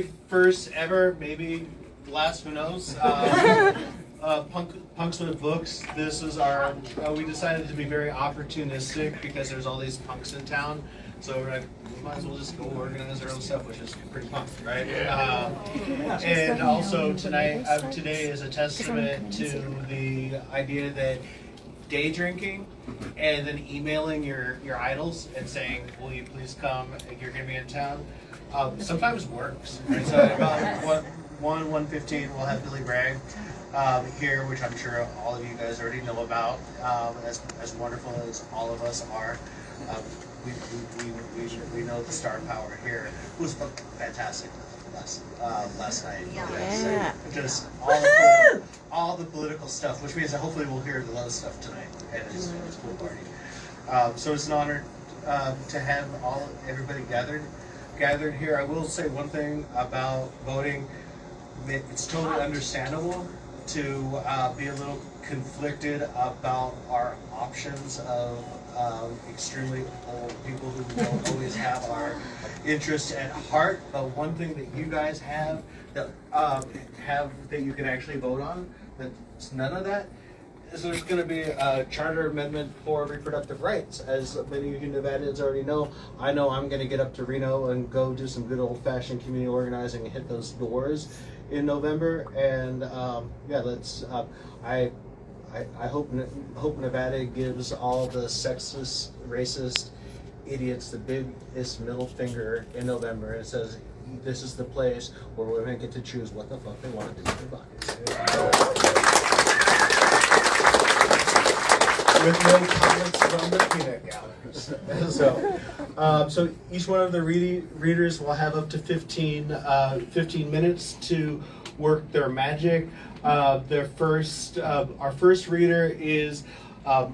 very first ever, maybe last, who knows, Punks with Books. This is our, we decided to be very opportunistic because there's all these punks in town. So we're like, we might as well just go organize our own stuff, which is pretty punk, right? And also today is a testament to the idea that day drinking and then emailing your idols and saying, will you please come, you're going to be in town, sometimes works. Right? So about 1:15 we'll have Billy Bragg here, which I'm sure all of you guys already know about, as wonderful as all of us are. We know the star power here. It was fantastic last night. Yeah. Just all the political stuff, which means that hopefully we'll hear the other stuff tonight, and it's a cool party. So it's an honor to have everybody gathered here. I will say one thing about voting. It's totally understandable to be a little conflicted about our options of extremely old people who don't always have our interests at heart. But one thing that you guys have that you can actually vote on, that's none of that, is there's going to be a charter amendment for reproductive rights. As many of you Nevadans already know, I know I'm going to get up to Reno and go do some good old-fashioned community organizing and hit those doors in November. And let's. I hope Nevada gives all the sexist, racist idiots the biggest middle finger in November and says, this is the place where women get to choose what the fuck they want to do with their bodies. With no comments from the peanut galleries. So each one of the readers will have up to 15 minutes to work their magic. Our first reader is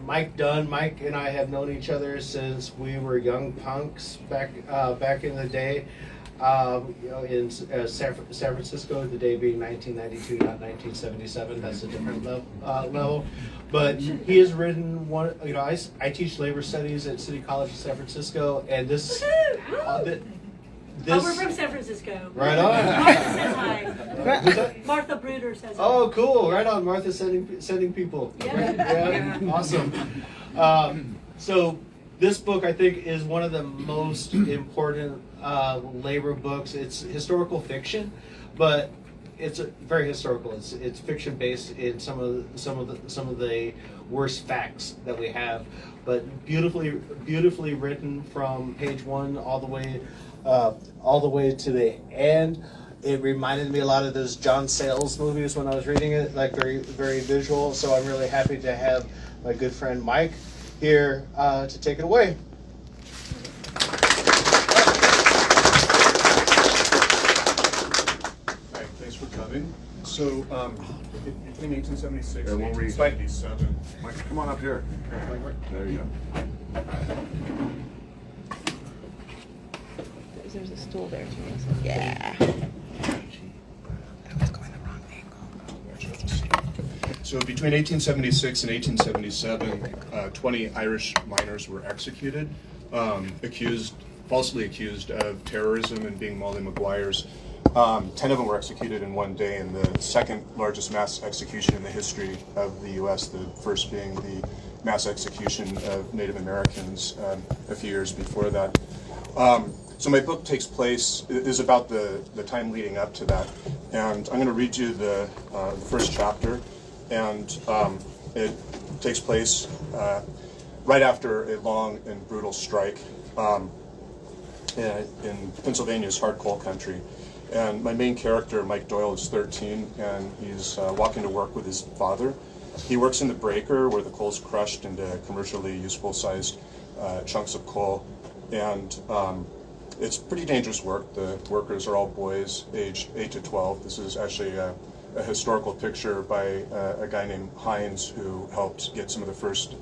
Mike Dunn. Mike and I have known each other since we were young punks back in the day. In San Francisco, the day being 1992, not 1977. That's a different level. But he has written one. I teach labor studies at City College of San Francisco, and this. We're from San Francisco. Right on. Martha says hi. Who's that? Martha Bruder says hi. Oh, cool. Right on. Martha sending people. Yeah. Awesome. So this book, I think, is one of the most important labor books. It's historical fiction, but it's very historical. It's fiction based in some of the worst facts that we have, but beautifully written from page 1 all the way to the end. It reminded me a lot of those John Sayles movies when I was reading it, like very, very visual. So I'm really happy to have my good friend Mike here to take it away. Hi, thanks for coming. So, between 1876 and we'll read. 1877. Mike, come on up here. There you go. There's a stool there too. Yeah. I was going the wrong angle. So between 1876 and 1877, 20 Irish miners were executed, falsely accused of terrorism and being Molly Maguires. 10 of them were executed in one day, and the second largest mass execution in the history of the U.S., the first being the mass execution of Native Americans a few years before that. So my book is about the time leading up to that, and I'm going to read you the first chapter, and it takes place right after a long and brutal strike in Pennsylvania's hard coal country. And my main character, Mike Doyle, is 13, and he's walking to work with his father. He works in the breaker where the coal's crushed into commercially useful-sized chunks of coal, and it's pretty dangerous work. The workers are all boys, aged 8 to 12. This is actually a historical picture by a guy named Hines who helped get some of the first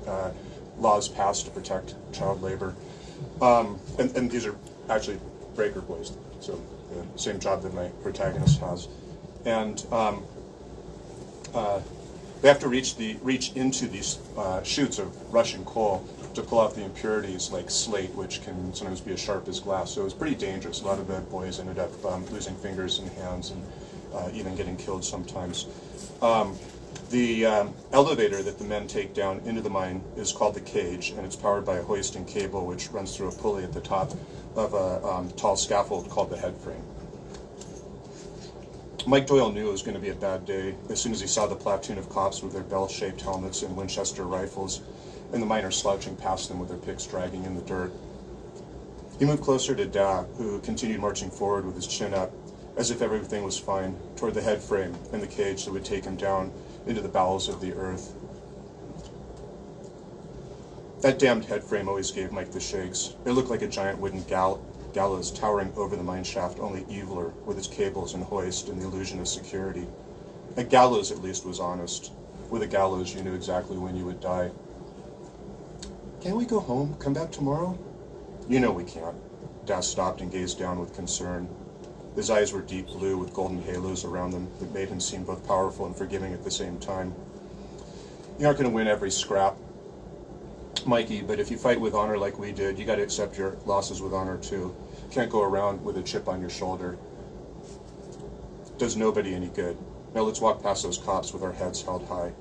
laws passed to protect child labor. And these are actually breaker boys, so the same job that my protagonist has. And they have to reach into these chutes of Russian coal to pull out the impurities like slate, which can sometimes be as sharp as glass. So it was pretty dangerous. A lot of the boys ended up losing fingers and hands and even getting killed sometimes. The elevator that the men take down into the mine is called the cage, and it's powered by a hoisting cable which runs through a pulley at the top of a tall scaffold called the head frame. Mike Doyle knew it was going to be a bad day as soon as he saw the platoon of cops with their bell-shaped helmets and Winchester rifles, and the miners slouching past them with their picks dragging in the dirt. He moved closer to Dad, who continued marching forward with his chin up, as if everything was fine, toward the head frame and the cage that would take him down into the bowels of the earth. That damned head frame always gave Mike the shakes. It looked like a giant wooden gallows towering over the mine shaft, only eviler, with its cables and hoist and the illusion of security. A gallows, at least, was honest. With a gallows, you knew exactly when you would die. Can't we go home? Come back tomorrow? You know we can't. Dad stopped and gazed down with concern. His eyes were deep blue with golden halos around them that made him seem both powerful and forgiving at the same time. You aren't going to win every scrap, Mikey, but if you fight with honor like we did, you got to accept your losses with honor too. Can't go around with a chip on your shoulder. Does nobody any good. Now let's walk past those cops with our heads held high.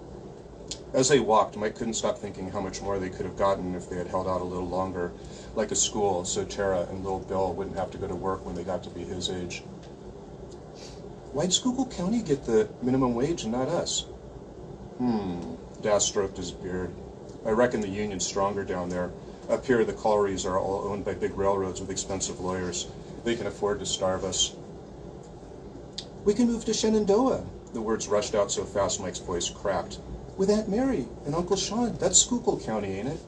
As they walked, Mike couldn't stop thinking how much more they could have gotten if they had held out a little longer, like a school, so Tara and little Bill wouldn't have to go to work when they got to be his age. Why'd Schuylkill County get the minimum wage and not us? Dad stroked his beard. I reckon the union's stronger down there. Up here, the collieries are all owned by big railroads with expensive lawyers. They can afford to starve us. We can move to Shenandoah. The words rushed out so fast Mike's voice cracked. With Aunt Mary and Uncle Sean. That's Schuylkill County, ain't it?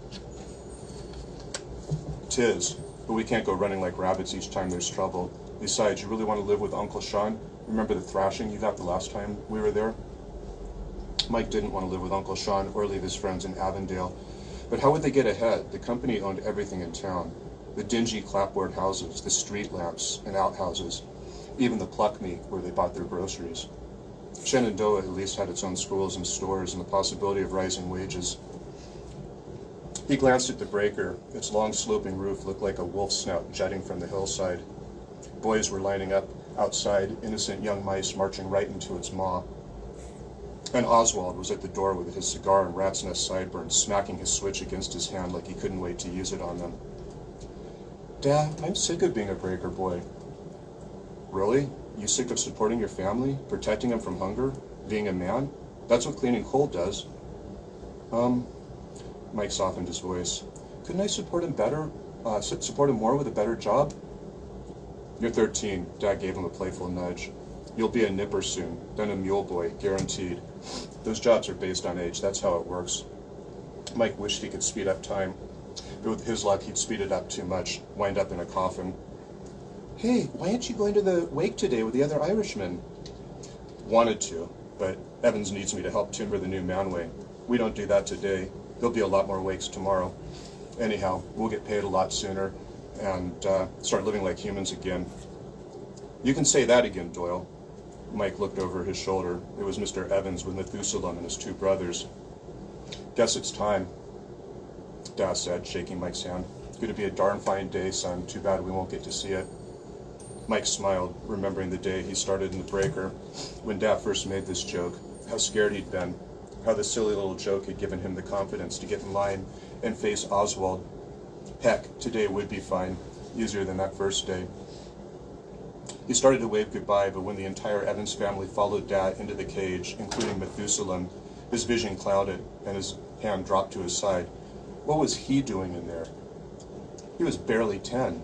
'Tis, but we can't go running like rabbits each time there's trouble. Besides, you really want to live with Uncle Sean? Remember the thrashing you got the last time we were there? Mike didn't want to live with Uncle Sean or leave his friends in Avondale. But how would they get ahead? The company owned everything in town. The dingy clapboard houses, the street lamps and outhouses, even the pluck meat where they bought their groceries. Shenandoah at least had its own schools and stores and the possibility of rising wages. He glanced at the breaker. Its long sloping roof looked like a wolf's snout jutting from the hillside. Boys were lining up outside, innocent young mice marching right into its maw. And Oswald was at the door with his cigar and rat's nest sideburns, smacking his switch against his hand like he couldn't wait to use it on them. Dad, I'm sick of being a breaker boy. Really? You sick of supporting your family, protecting them from hunger, being a man? That's what cleaning coal does. Mike softened his voice. Couldn't I support him better? Support him more with a better job? You're 13. Dad gave him a playful nudge. You'll be a nipper soon, then a mule boy, guaranteed. Those jobs are based on age. That's how it works. Mike wished he could speed up time, but with his luck, he'd speed it up too much, wind up in a coffin. Hey, why aren't you going to the wake today with the other Irishmen? Wanted to, but Evans needs me to help timber the new manway. We don't do that today. There'll be a lot more wakes tomorrow. Anyhow, we'll get paid a lot sooner and start living like humans again. You can say that again, Doyle. Mike looked over his shoulder. It was Mr. Evans with Methuselah and his two brothers. Guess it's time, Dad said, shaking Mike's hand. Going to be a darn fine day, son. Too bad we won't get to see it. Mike smiled, remembering the day he started in the breaker, when Dad first made this joke, how scared he'd been, how the silly little joke had given him the confidence to get in line and face Oswald. Heck, today would be fine, easier than that first day. He started to wave goodbye, but when the entire Evans family followed Dad into the cage, including Methuselah, his vision clouded and his hand dropped to his side. What was he doing in there? He was barely 10.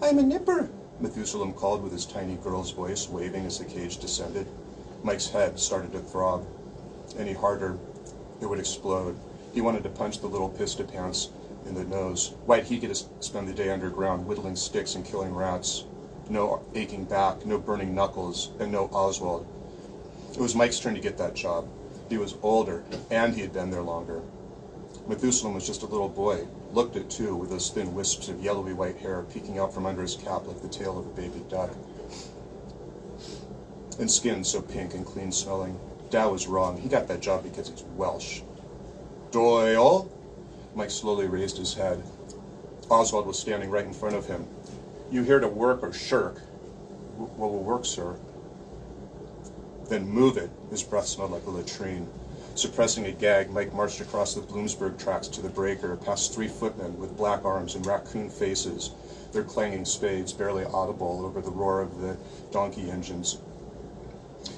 I'm a nipper, Methuselah called with his tiny girl's voice, waving as the cage descended. Mike's head started to throb. Any harder, it would explode. He wanted to punch the little pista pants in the nose. Why'd he get to spend the day underground, whittling sticks and killing rats? No aching back, no burning knuckles, and no Oswald. It was Mike's turn to get that job. He was older, and he had been there longer. Methuselah was just a little boy, looked it too, with those thin wisps of yellowy white hair peeking out from under his cap like the tail of a baby duck. And skin so pink and clean-smelling. Dad was wrong. He got that job because he's Welsh. Doyle, Mike slowly raised his head. Oswald was standing right in front of him. "You here to work or shirk?" "Well, we'll work, sir." "Then move it." His breath smelled like a latrine. Suppressing a gag, Mike marched across the Bloomsburg tracks to the breaker, past 3 footmen with black arms and raccoon faces, their clanging spades barely audible over the roar of the donkey engines.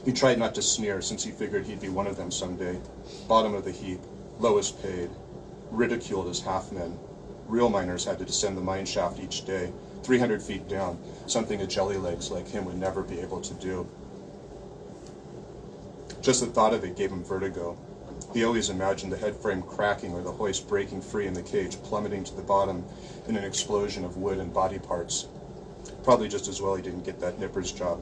He tried not to sneer, since he figured he'd be one of them someday. Bottom of the heap, lowest paid, ridiculed as half-men. Real miners had to descend the mine shaft each day, 300 feet down, something a jellylegs like him would never be able to do. Just the thought of it gave him vertigo. He always imagined the head frame cracking or the hoist breaking free in the cage, plummeting to the bottom in an explosion of wood and body parts. Probably just as well he didn't get that nipper's job.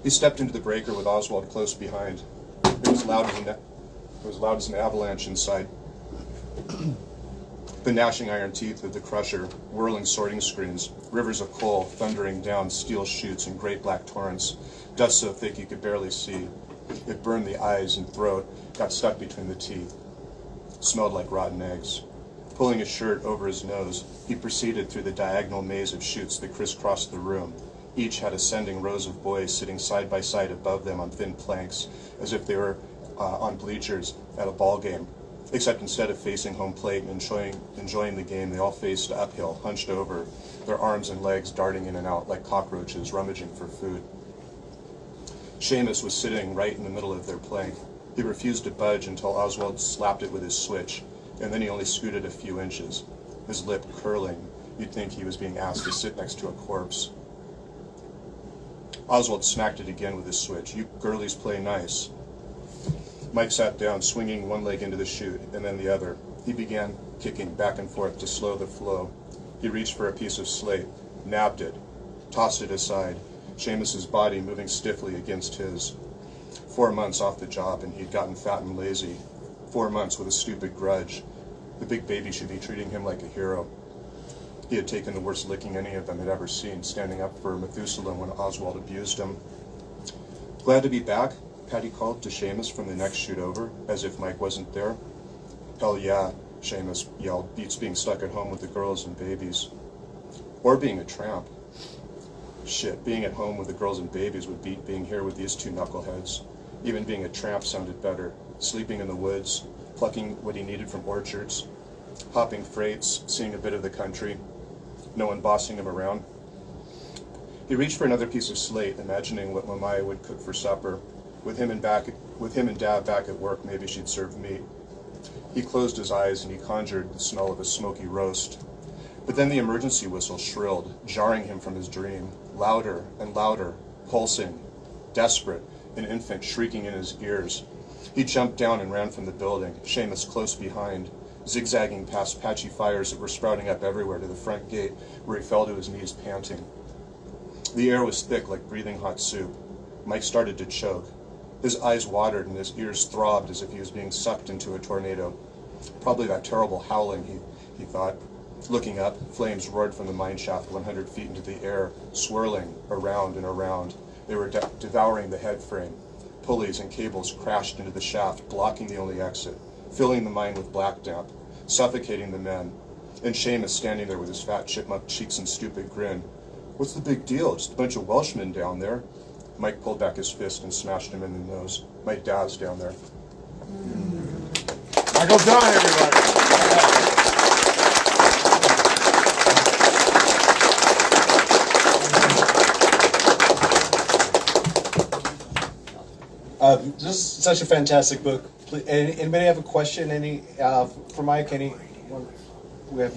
He stepped into the breaker with Oswald close behind. It was loud as an avalanche inside. The gnashing iron teeth of the crusher, whirling sorting screens, rivers of coal thundering down steel chutes in great black torrents, dust so thick you could barely see. It burned the eyes and throat, got stuck between the teeth. Smelled like rotten eggs. Pulling his shirt over his nose, he proceeded through the diagonal maze of chutes that crisscrossed the room. Each had ascending rows of boys sitting side by side above them on thin planks, as if they were on bleachers at a ball game. Except instead of facing home plate and enjoying the game, they all faced uphill, hunched over, their arms and legs darting in and out like cockroaches rummaging for food. Seamus was sitting right in the middle of their plank. He refused to budge until Oswald slapped it with his switch, and then he only scooted a few inches, his lip curling. You'd think he was being asked to sit next to a corpse. Oswald smacked it again with his switch. "You girlies play nice." Mike sat down, swinging one leg into the chute, and then the other. He began kicking back and forth to slow the flow. He reached for a piece of slate, nabbed it, tossed it aside, Seamus's body moving stiffly against his. 4 months off the job, and he'd gotten fat and lazy. 4 months with a stupid grudge. The big baby should be treating him like a hero. He had taken the worst licking any of them had ever seen, standing up for Methuselah when Oswald abused him. "Glad to be back?" Patty called to Seamus from the next chute over, as if Mike wasn't there. "Hell yeah," Seamus yelled, "beats being stuck at home with the girls and babies. Or being a tramp. Shit, being at home with the girls and babies would beat being here with these two knuckleheads. Even being a tramp sounded better. Sleeping in the woods, plucking what he needed from orchards, hopping freights, seeing a bit of the country, no one bossing him around." He reached for another piece of slate, imagining what Mamaia would cook for supper. With him and Dad back at work, maybe she'd serve meat. He closed his eyes and he conjured the smell of a smoky roast. But then the emergency whistle shrilled, jarring him from his dream, louder and louder, pulsing, desperate, an infant shrieking in his ears. He jumped down and ran from the building, Seamus close behind, zigzagging past patchy fires that were sprouting up everywhere to the front gate, where he fell to his knees panting. The air was thick like breathing hot soup. Mike started to choke. His eyes watered and his ears throbbed as if he was being sucked into a tornado. Probably that terrible howling, he thought. Looking up, flames roared from the mine shaft 100 feet into the air, swirling around and around. They were devouring the head frame. Pulleys and cables crashed into the shaft, blocking the only exit, filling the mine with black damp, suffocating the men. And Seamus standing there with his fat chipmunk cheeks and stupid grin. "What's the big deal? Just a bunch of Welshmen down there." Mike pulled back his fist and smashed him in the nose. "My dad's down there." Michael Dunn, everybody. This is such a fantastic book. Anybody have a question? For Mike? We have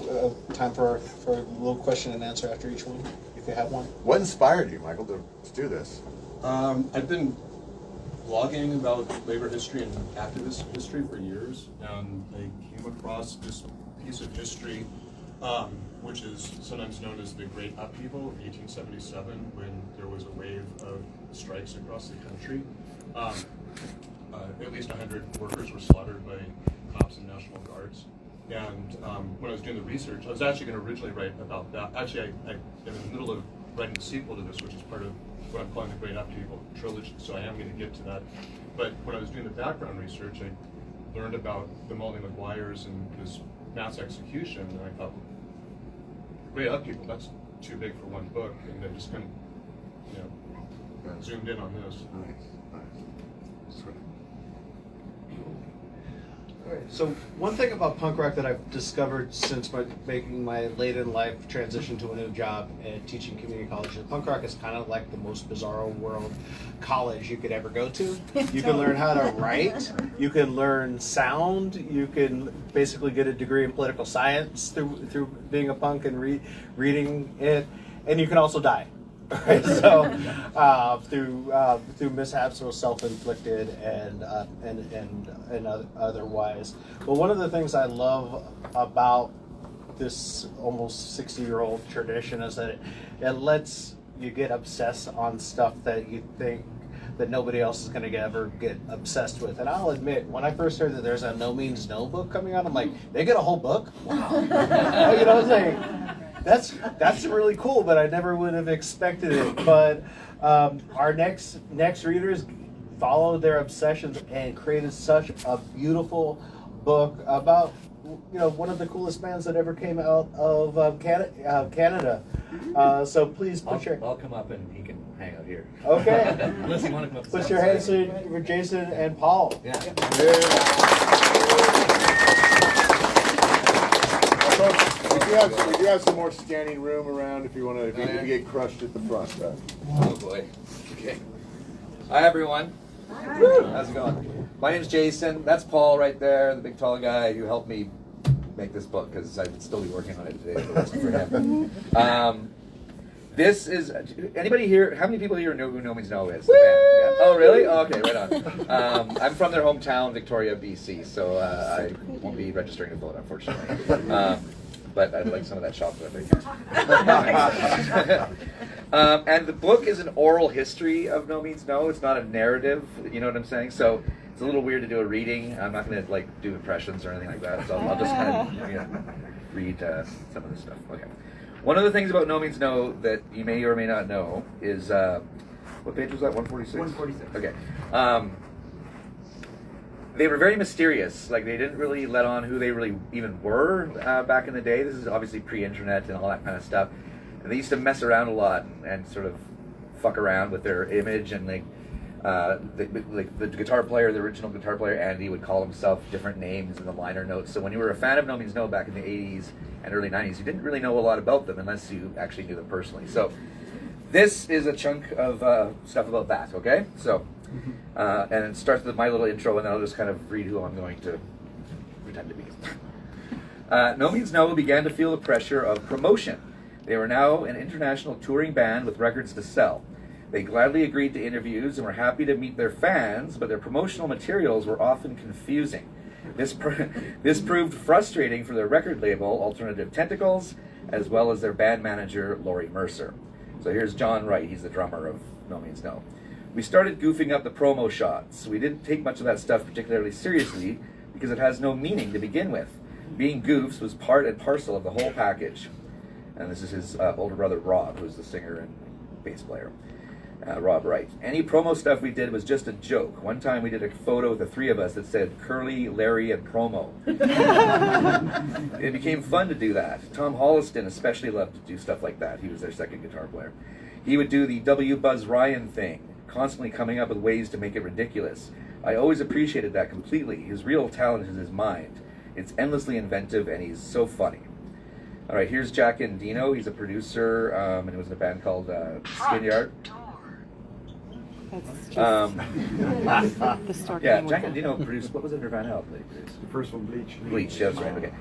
time for a little question and answer after each one, if you have one. What inspired you, Michael, to do this? I've been blogging about labor history and activist history for years, and I came across this piece of history, which is sometimes known as the Great Upheaval of 1877, when there was a wave of strikes across the country. At least 100 workers were slaughtered by cops and National Guards. And when I was doing the research, I was actually going to originally write about that. Actually, I'm in the middle of writing a sequel to this, which is part of what I'm calling the Great Upheaval trilogy, so I am going to get to that. But when I was doing the background research, I learned about the Molly McGuire's and his mass execution, and I thought, wait up, people, that's too big for one book, and then just kind of, zoomed in on this. Nice. Sweet. Alright, so one thing about punk rock that I've discovered since making my late in life transition to a new job and teaching community college, is punk rock is kind of like the most bizarro world college you could ever go to. You can learn how to write, you can learn sound, you can basically get a degree in political science through being a punk and reading it, and you can also die. Right, so through mishaps or self-inflicted and otherwise. But one of the things I love about this almost 60-year-old tradition is that it lets you get obsessed on stuff that you think that nobody else is going to ever get obsessed with. And I'll admit, when I first heard that there's a No book coming out, I'm like, they get a whole book? Wow. I was like, that's really cool, but I never would have expected it. But our next readers followed their obsessions and created such a beautiful book about one of the coolest bands that ever came out of Canada. So please put I'll come up and he can hang out here. Okay. Unless you want to come up. Put your hands in for Jason and Paul. Yeah. We do have some more standing room around if you want to. If you get crushed at the front. Oh boy. Okay. Hi everyone. How's it going? My name's Jason. That's Paul right there, the big tall guy who helped me make this book because I'd still be working on it today if it wasn't for him. This is anybody here? How many people here know who NoMeansNo is? The band? Yeah. Oh really? Oh, okay, right on. I'm from their hometown, Victoria, BC, so I won't be registering to vote, unfortunately. But I'd like some of that chocolate. And the book is an oral history of NoMeansNo. It's not a narrative. You know what I'm saying? So it's a little weird to do a reading. I'm not going to do impressions or anything like that. So I'll just kind of read some of this stuff. Okay. One of the things about NoMeansNo that you may or may not know is what page was that? 146. 146. Okay. They were very mysterious. Like, they didn't really let on who they really even were back in the day. This is obviously pre-internet and all that kind of stuff. And they used to mess around a lot and sort of fuck around with their image. And the guitar player, the original guitar player, Andy, would call himself different names in the liner notes. So when you were a fan of NoMeansNo back in the 80s and early 90s, you didn't really know a lot about them unless you actually knew them personally. So this is a chunk of stuff about that, okay? So. And it starts with my little intro, and then I'll just kind of read who I'm going to pretend to be. NoMeansNo began to feel the pressure of promotion. They were now an international touring band with records to sell. They gladly agreed to interviews and were happy to meet their fans, but their promotional materials were often confusing. This proved frustrating for their record label, Alternative Tentacles, as well as their band manager, Laurie Mercer. So here's John Wright. He's the drummer of NoMeansNo. We started goofing up the promo shots. We didn't take much of that stuff particularly seriously because it has no meaning to begin with. Being goofs was part and parcel of the whole package. And this is his older brother, Rob, who's the singer and bass player. Rob Wright. Any promo stuff we did was just a joke. One time we did a photo with the three of us that said Curly, Larry, and Promo. It became fun to do that. Tom Holliston especially loved to do stuff like that. He was their second guitar player. He would do the W. Buzz Ryan thing, constantly coming up with ways to make it ridiculous. I always appreciated that completely. His real talent is his mind. It's endlessly inventive, and he's so funny. All right, here's Jack Endino. He's a producer, and he was in a band called Skinyard. That's just the store. Yeah, Jack Endino produced, what was it Nirvana album that he produced? The first one, Bleach. Bleach, yeah, that's right, okay.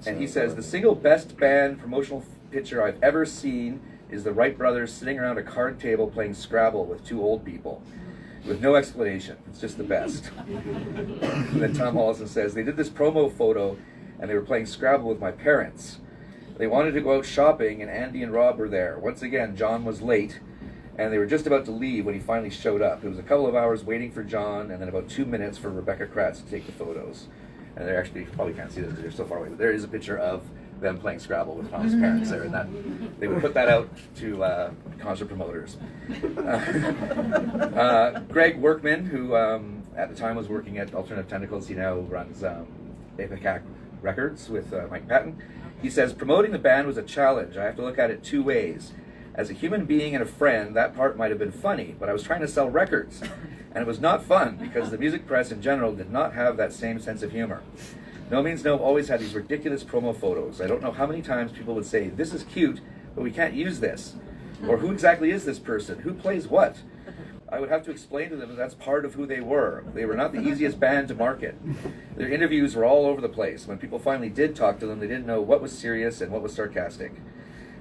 And he says, the single best band promotional picture I've ever seen is the Wright brothers sitting around a card table playing Scrabble with two old people. With no explanation. It's just the best. And then Tom Hollison says, they did this promo photo and they were playing Scrabble with my parents. They wanted to go out shopping and Andy and Rob were there. Once again, John was late and they were just about to leave when he finally showed up. It was a couple of hours waiting for John and then about 2 minutes for Rebecca Kratz to take the photos. And they're actually, you probably can't see this because they're so far away, but there is a picture of them playing Scrabble with Tom's parents there, and that they would put that out to concert promoters. Greg Workman, who at the time was working at Alternative Tentacles. He now runs Apicac Records with Mike Patton. He says, promoting the band was a challenge. I have to look at it two ways. As a human being and a friend, that part might have been funny, but I was trying to sell records. And it was not fun because the music press in general did not have that same sense of humor. NoMeansNo always had these ridiculous promo photos. I don't know how many times people would say, this is cute, but we can't use this. Or who exactly is this person? Who plays what? I would have to explain to them that that's part of who they were. They were not the easiest band to market. Their interviews were all over the place. When people finally did talk to them, they didn't know what was serious and what was sarcastic.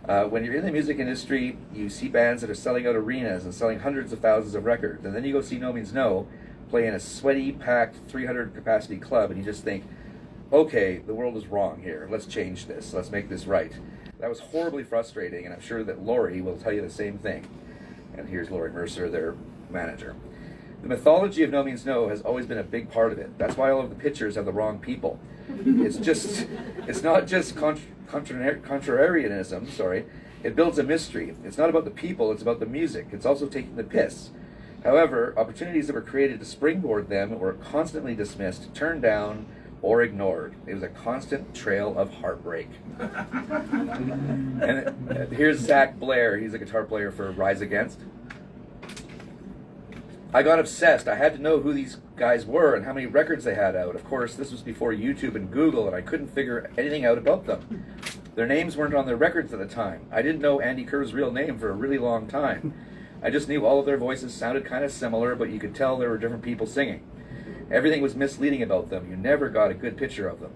When you're in the music industry, you see bands that are selling out arenas and selling hundreds of thousands of records, and then you go see NoMeansNo play in a sweaty, packed 300 capacity club, and you just think, okay, the world is wrong here. Let's change this. Let's make this right. That was horribly frustrating, and I'm sure that Laurie will tell you the same thing. And here's Laurie Mercer, their manager. The mythology of NoMeansNo has always been a big part of it. That's why all of the pictures have the wrong people. It's not just contrarianism, sorry. It builds a mystery. It's not about the people, it's about the music. It's also taking the piss. However, opportunities that were created to springboard them were constantly dismissed, turned down, or ignored. It was a constant trail of heartbreak. And here's Zach Blair. He's a guitar player for Rise Against. I got obsessed. I had to know who these guys were and how many records they had out. Of course, this was before YouTube and Google, and I couldn't figure anything out about them. Their names weren't on their records at the time. I didn't know Andy Kerr's real name for a really long time. I just knew all of their voices sounded kind of similar, but you could tell there were different people singing. Everything was misleading about them. You never got a good picture of them.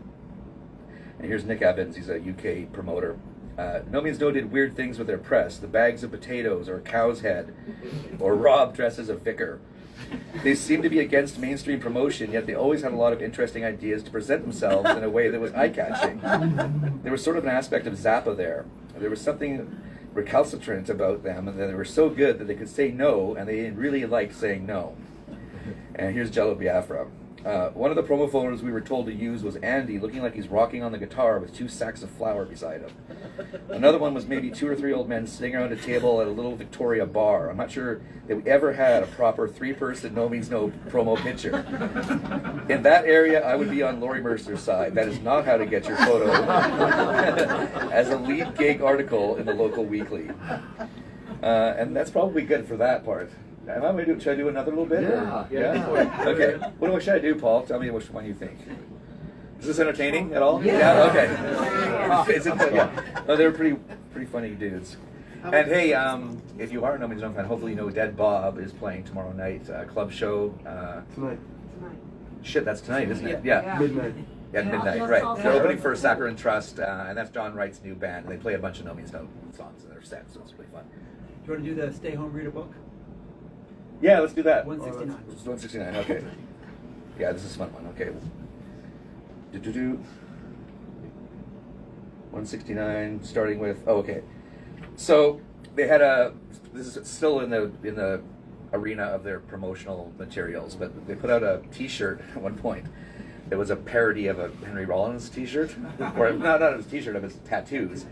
And here's Nick Evans. He's a UK promoter. NoMeansNo did weird things with their press. The bags of potatoes, or a cow's head, or Rob dressed as a vicar. They seemed to be against mainstream promotion, yet they always had a lot of interesting ideas to present themselves in a way that was eye-catching. There was sort of an aspect of Zappa there. There was something recalcitrant about them, and they were so good that they could say no, and they really liked saying no. And here's Jello Biafra. One of the promo photos we were told to use was Andy looking like he's rocking on the guitar with 2 sacks of flour beside him. Another one was maybe 2 or 3 old men sitting around a table at a little Victoria bar. I'm not sure that we ever had a proper 3-person NoMeansNo promo picture. In that area, I would be on Laurie Mercer's side. That is not how to get your photo as a lead gig article in the local weekly. And that's probably good for that part. Should I do another little bit? Yeah. Okay. What should I do, Paul? Tell me which one you think. Is this entertaining at all? Yeah. Okay. Is it? Yeah. No, they're pretty funny dudes. And hey, if you are a NoMeansNo fan, hopefully you know Dead Bob is playing tomorrow night. Club show. Tonight. Shit, that's tonight, isn't it? Yeah. Midnight. At midnight, right. They're opening for Saccharine Trust, and that's John Wright's new band. And they play a bunch of NoMeansNo songs in their set, so it's really fun. Do you want to do the Stay Home Read a Book? Yeah, let's do that. 169. It's 169, okay. Yeah, this is a fun one, okay. 169, starting with, okay. So, they had this is still in the arena of their promotional materials, but they put out a t-shirt at one point. It was a parody of a Henry Rollins t-shirt, or not his t-shirt, of his tattoos.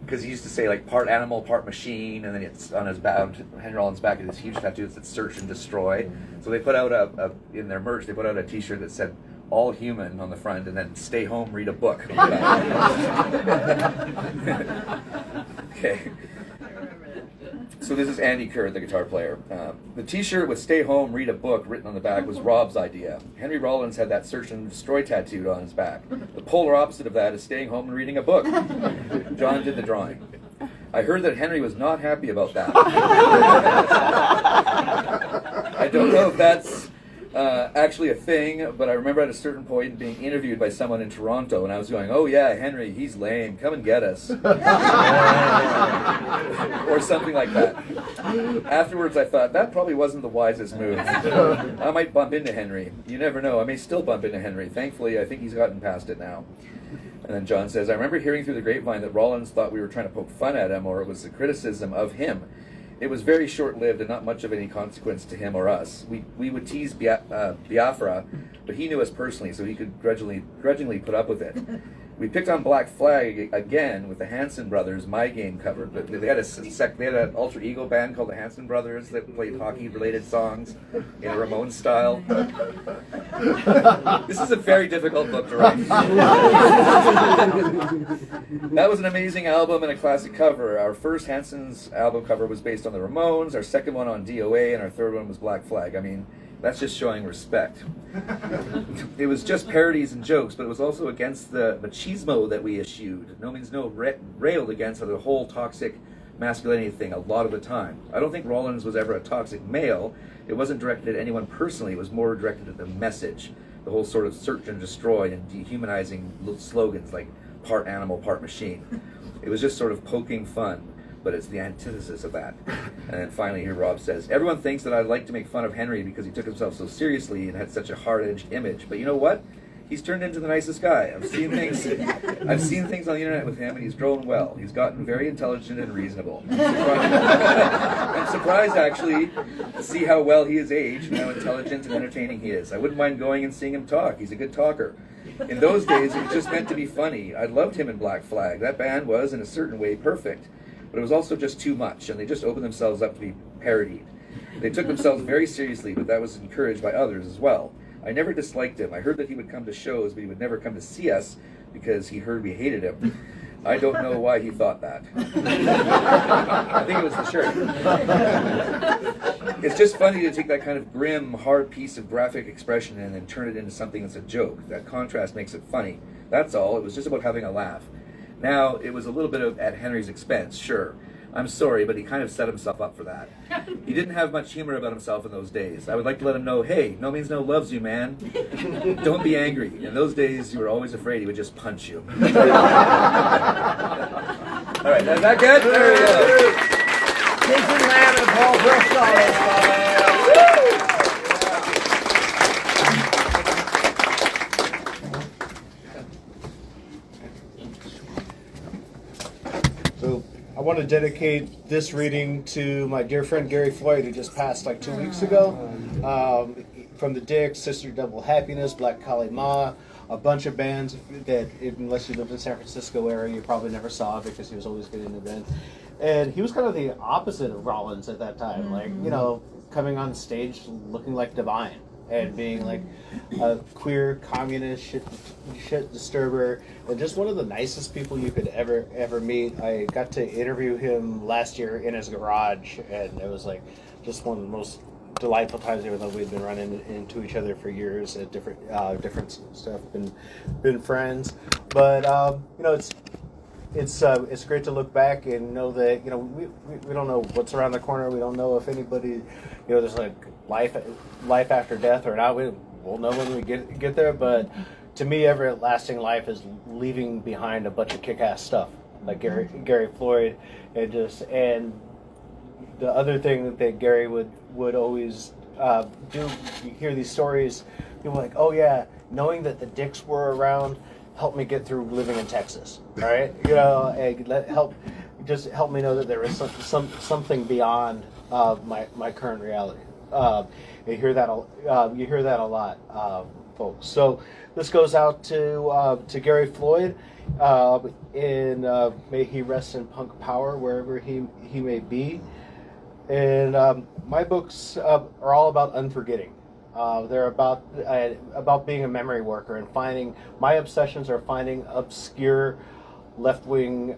Because he used to say like part animal, part machine, and then it's on his back, Henry Rollins' back, this huge tattoo that said "Search and Destroy." So they put out in their merch, they put out a T-shirt that said "All Human" on the front, and then "Stay Home, Read a Book." Okay. So this is Andy Kerr, the guitar player. The T-shirt with "Stay Home, Read a Book" written on the back was Rob's idea. Henry Rollins had that "Search and Destroy" tattooed on his back. The polar opposite of that is staying home and reading a book. John did the drawing. I heard that Henry was not happy about that. I don't know if that's actually a thing, but I remember at a certain point being interviewed by someone in Toronto, and I was going, "Oh yeah, Henry, he's lame. Come and get us," or something like that. Afterwards, I thought that probably wasn't the wisest move. I might bump into Henry. You never know. I may still bump into Henry. Thankfully, I think he's gotten past it now. And then John says, I remember hearing through the grapevine that Rollins thought we were trying to poke fun at him, or it was a criticism of him. It was very short-lived and not much of any consequence to him or us. We would tease Biafra, but he knew us personally, so he could grudgingly put up with it. We picked on Black Flag again with the Hanson Brothers My Game cover, but they had an alter ego band called the Hanson Brothers that played hockey-related songs in a Ramones style. This is a very difficult book to write. That was an amazing album and a classic cover. Our first Hanson's album cover was based on the Ramones, our second one on DOA, and our third one was Black Flag. I mean, that's just showing respect. It was just parodies and jokes, but it was also against the machismo that we eschewed. NoMeansNo railed against the whole toxic masculinity thing a lot of the time. I don't think Rollins was ever a toxic male. It wasn't directed at anyone personally. It was more directed at the message. The whole sort of search and destroy and dehumanizing little slogans like part animal, part machine. It was just sort of poking fun, but it's the antithesis of that. And then finally here Rob says, everyone thinks that I'd like to make fun of Henry because he took himself so seriously and had such a hard-edged image. But you know what? He's turned into the nicest guy. I've seen things on the internet with him, and he's grown well. He's gotten very intelligent and reasonable. I'm surprised actually to see how well he has aged and how intelligent and entertaining he is. I wouldn't mind going and seeing him talk. He's a good talker. In those days, it was just meant to be funny. I loved him in Black Flag. That band was, in a certain way, perfect. But it was also just too much, and they just opened themselves up to be parodied. They took themselves very seriously, but that was encouraged by others as well. I never disliked him. I heard that he would come to shows, but he would never come to see us because he heard we hated him. I don't know why he thought that. I think it was the shirt. It's just funny to take that kind of grim, hard piece of graphic expression and then turn it into something that's a joke. That contrast makes it funny. That's all. It was just about having a laugh. Now, it was a little bit at Henry's expense, sure. I'm sorry, but he kind of set himself up for that. He didn't have much humor about himself in those days. I would like to let him know, hey, NoMeansNo loves you, man. Don't be angry. In those days, you were always afraid he would just punch you. All right, is that good? There we go. Jason Lamb and Paul Prescott. So I want to dedicate this reading to my dear friend Gary Floyd, who just passed like 2 weeks ago. From the Dicks, Sister Double Happiness, Black Kali Ma, a bunch of bands that, unless you lived in San Francisco area, you probably never saw because he was always getting the band. And he was kind of the opposite of Rollins at that time, like, you know, coming on stage looking like Divine and being like a queer communist shit disturber and just one of the nicest people you could ever meet. I got to interview him last year in his garage, and it was like just one of the most delightful times, even though we'd been running into each other for years at different stuff, been friends. But you know, it's great to look back and know that, you know, we don't know what's around the corner. We don't know if anybody, you know, there's like life after death or not. We'll know when we get there. But to me, everlasting life is leaving behind a bunch of kick-ass stuff like Gary Floyd, and the other thing that Gary would always do. You hear these stories, people are like, oh yeah, knowing that the Dicks were around helped me get through living in Texas. All right, you know, and help me know that there is something beyond my current reality. You hear that a lot, folks. So this goes out to Gary Floyd, and may he rest in punk power wherever he may be. And my books are all about unforgetting. They're about being a memory worker and finding. My obsessions are finding obscure left-wing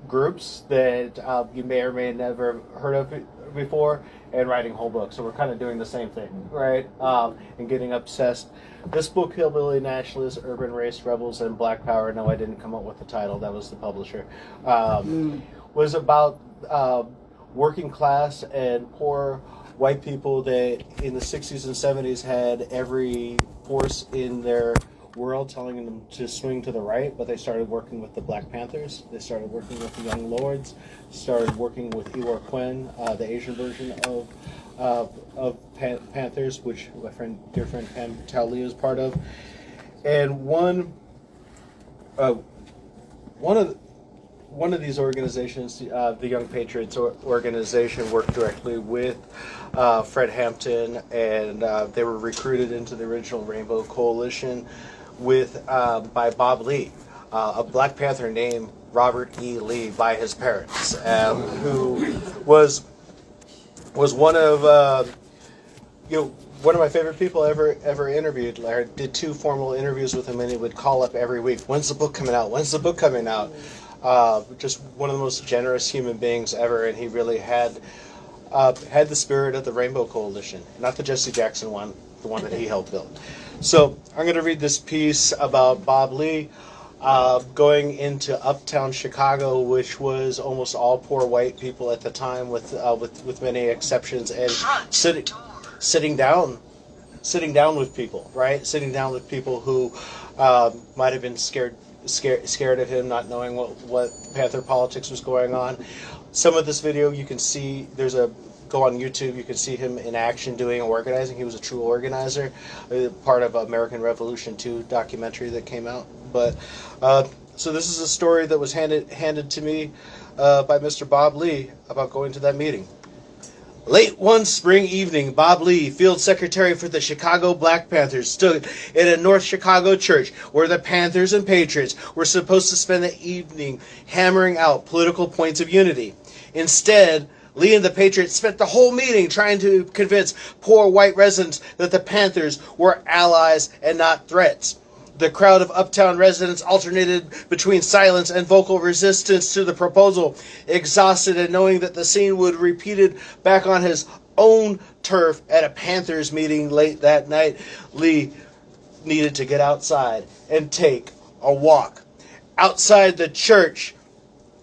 groups that you may or may never heard of before, and writing whole books. So we're kind of doing the same thing, right? And getting obsessed. This book, Hillbilly, Nationalists, Urban Race Rebels, and Black Power. No, I didn't come up with the title. That was the publisher. Was about working class and poor white people that in the 60s and 70s had every force in their world telling them to swing to the right, but they started working with the Black Panthers. They started working with the Young Lords, started working with Iwar Quinn, the Asian version of Panthers, which my dear friend Pam Talley is part of. And one one of these organizations, the Young Patriots organization, worked directly with Fred Hampton, and they were recruited into the original Rainbow Coalition by Bob Lee, a Black Panther named Robert E. Lee by his parents, who was one of one of my favorite people ever interviewed. I did 2 formal interviews with him, and he would call up every week. When's the book coming out? When's the book coming out? Just one of the most generous human beings ever, and he really had the spirit of the Rainbow Coalition, not the Jesse Jackson one, the one that he helped build. So I'm going to read this piece about Bob Lee going into uptown Chicago, which was almost all poor white people at the time, with many exceptions, and sitting down with people, right? Sitting down with people who might have been scared of him, not knowing what Panther politics was going on. Some of this video you can see, go on YouTube, you can see him in action doing organizing. He was a true organizer, part of American Revolution 2 documentary that came out. But so this is a story that was handed to me by Mr. Bob Lee about going to that meeting. Late one spring evening, Bob Lee, field secretary for the Chicago Black Panthers, stood in a North Chicago church where the Panthers and Patriots were supposed to spend the evening hammering out political points of unity. Instead, Lee and the Patriots spent the whole meeting trying to convince poor white residents that the Panthers were allies and not threats. The crowd of uptown residents alternated between silence and vocal resistance to the proposal, exhausted and knowing that the scene would repeated back on his own turf at a Panthers meeting late that night. Lee needed to get outside and take a walk. Outside the church,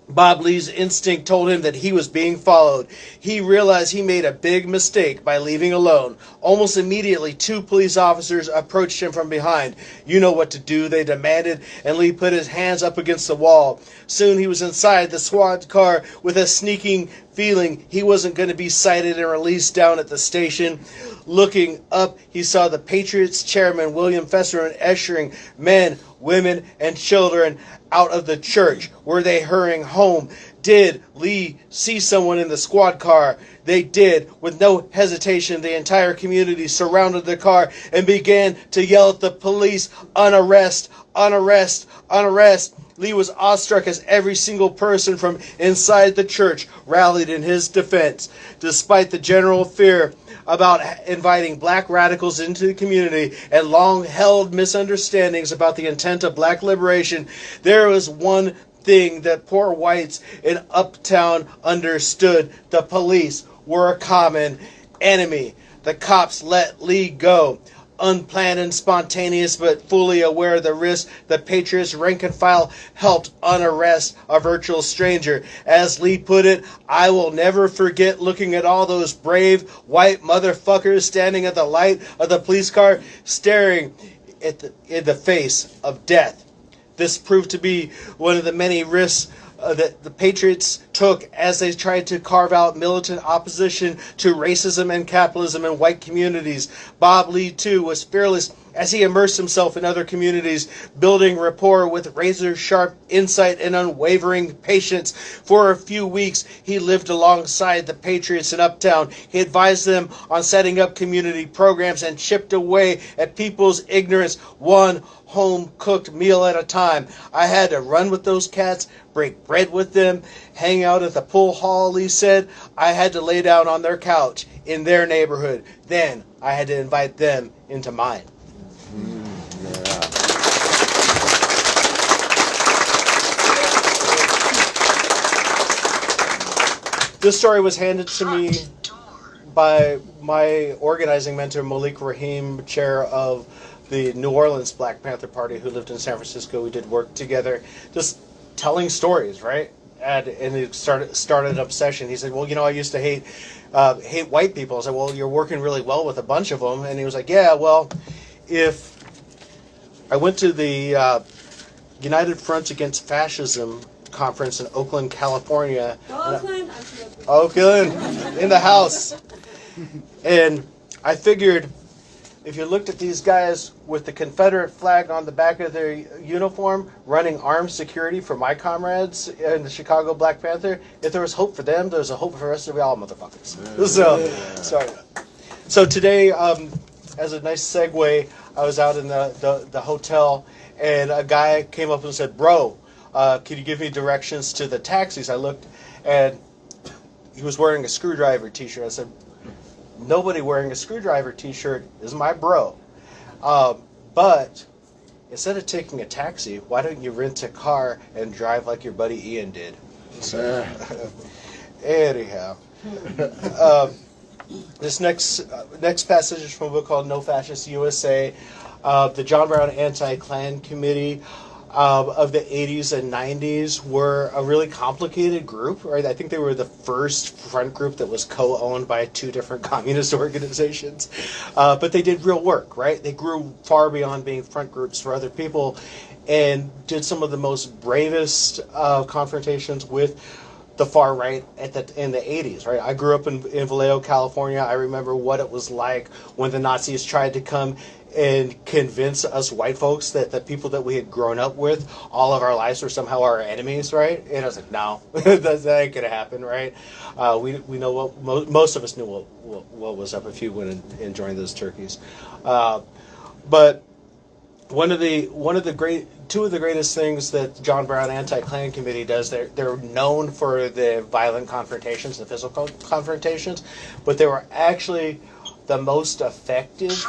Bob Lee's instinct told him that he was being followed. He realized he made a big mistake by leaving alone. Almost immediately, 2 police officers approached him from behind. "You know what to do," they demanded, and Lee put his hands up against the wall. Soon he was inside the SWAT car with a sneaking feeling he wasn't going to be cited and released down at the station. Looking up, he saw the Patriots chairman, William Fesserman, ushering men, women, and children out of the church. Were they hurrying home? Did Lee see someone in the squad car? They did. With no hesitation, the entire community surrounded the car and began to yell at the police, "Unarrest! Unarrest! Unarrest!" Lee was awestruck as every single person from inside the church rallied in his defense. Despite the general fear about inviting black radicals into the community and long-held misunderstandings about the intent of black liberation, there was one thing that poor whites in Uptown understood. The police were a common enemy. The cops let Lee go. Unplanned and spontaneous, but fully aware of the risk, the Patriots rank and file helped unarrest a virtual stranger. As Lee put it, "I will never forget looking at all those brave white motherfuckers standing at the light of the police car, staring in the face of death." This proved to be one of the many risks that the Patriots took as they tried to carve out militant opposition to racism and capitalism in white communities. Bob Lee, too, was fearless as he immersed himself in other communities, building rapport with razor-sharp insight and unwavering patience. For a few weeks, he lived alongside the Patriots in Uptown. He advised them on setting up community programs and chipped away at people's ignorance, one home-cooked meal at a time. "I had to run with those cats, break bread with them, hang out at the pool hall," Lee said. "I had to lay down on their couch in their neighborhood. Then I had to invite them into mine." This story was handed to me by my organizing mentor, Malik Rahim, chair of the New Orleans Black Panther Party, who lived in San Francisco. We did work together, just telling stories, right? And it started an obsession. He said, "Well, I used to hate white people." I said, "Well, you're working really well with a bunch of them." And he was like, "Yeah, well, if I went to the United Front Against Fascism conference in Oakland, California." Oakland, in the house. And I figured if you looked at these guys with the Confederate flag on the back of their uniform, running armed security for my comrades in the Chicago Black Panther, if there was hope for them, there's a hope for the rest of y'all motherfuckers. So, sorry. So today, as a nice segue, I was out in the hotel, and a guy came up and said, "Bro, can you give me directions to the taxis?" I looked, and he was wearing a Screwdriver t-shirt. I said, "Nobody wearing a Screwdriver t-shirt is my bro. But instead of taking a taxi, why don't you rent a car and drive like your buddy Ian did?" So, anyhow, this next passage is from a book called No Fascist USA. The John Brown Anti-Klan Committee of the 80s and 90s were a really complicated group, right? I think they were the first front group that was co-owned by two different communist organizations. But they did real work, right? They grew far beyond being front groups for other people and did some of the most bravest confrontations with the far right in the 80s, right? I grew up in Vallejo, California. I remember what it was like when the Nazis tried to come and convince us white folks that the people that we had grown up with all of our lives were somehow our enemies, right? And I was like, no, that ain't gonna happen, right? We know what most of us knew what was up if you went and joined those turkeys. But two of the greatest things that John Brown Anti-Klan Committee does, they're known for the violent confrontations, the physical confrontations, but they were actually the most effective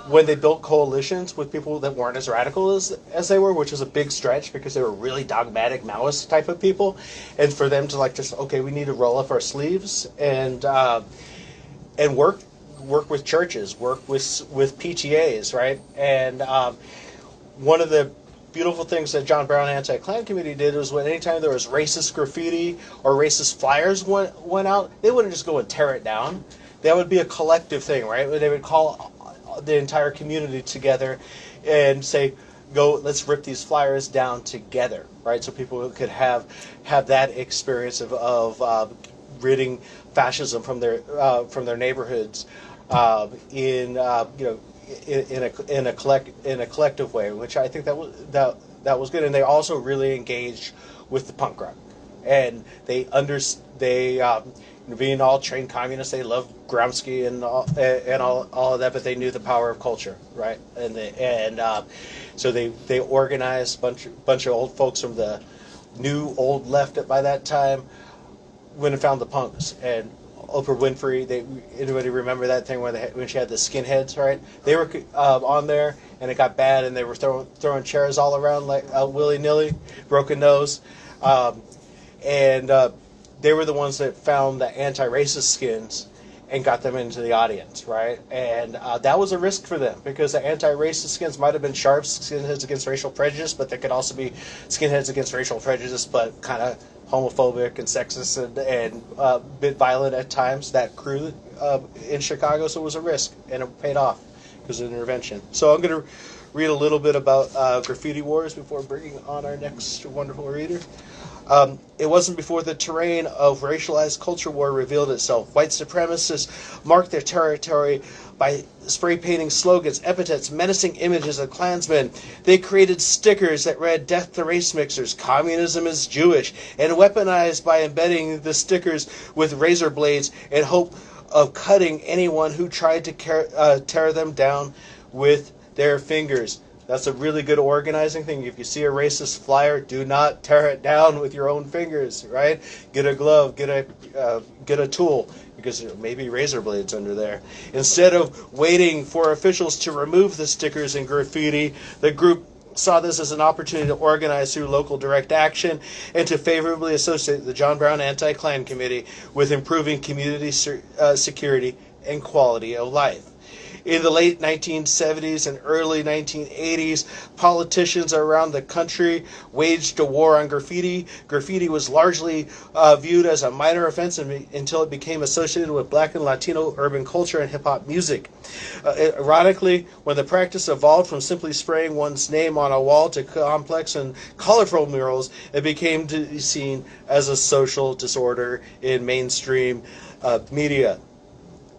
when they built coalitions with people that weren't as radical as they were, which was a big stretch because they were really dogmatic Maoist type of people, and for them to we need to roll up our sleeves and work with churches, work with PTAs, right? And one of the beautiful things that John Brown Anti-Klan Committee did was when anytime there was racist graffiti or racist flyers went out, they wouldn't just go and tear it down. That would be a collective thing, right? They would call the entire community together and say, "Go, let's rip these flyers down together," right? So people could have that experience of ridding fascism from their neighborhoods in a collective way, which I think that was good. And they also really engaged with the punk rock, and being all trained communists, they loved Gromsky and all of that, but they knew the power of culture, right? So they organized a bunch of old folks from the new old left by that time went and found the punks. And Oprah Winfrey, anybody remember that thing when she had the skinheads, right? They were on there, and it got bad, and they were throwing chairs all around like willy-nilly, broken nose, they were the ones that found the anti-racist skins and got them into the audience, right? And that was a risk for them because the anti-racist skins might have been sharp skinheads against racial prejudice, but they could also be skinheads against racial prejudice, but kind of homophobic and sexist and a bit violent at times. That crew in Chicago, so it was a risk, and it paid off because of the intervention. So I'm going to read a little bit about graffiti wars before bringing on our next wonderful reader. It wasn't before the terrain of racialized culture war revealed itself. White supremacists marked their territory by spray painting slogans, epithets, menacing images of Klansmen. They created stickers that read "Death to Race Mixers," "Communism is Jewish," and weaponized by embedding the stickers with razor blades in hope of cutting anyone who tried to tear them down with their fingers. That's a really good organizing thing. If you see a racist flyer, do not tear it down with your own fingers, right? Get a glove, get a tool, because there may be razor blades under there. Instead of waiting for officials to remove the stickers and graffiti, the group saw this as an opportunity to organize through local direct action and to favorably associate the John Brown Anti-Klan Committee with improving community security and quality of life. In the late 1970s and early 1980s, politicians around the country waged a war on graffiti. Graffiti was largely viewed as a minor offense until it became associated with Black and Latino urban culture and hip-hop music. Ironically, when the practice evolved from simply spraying one's name on a wall to complex and colorful murals, it became seen as a social disorder in mainstream media.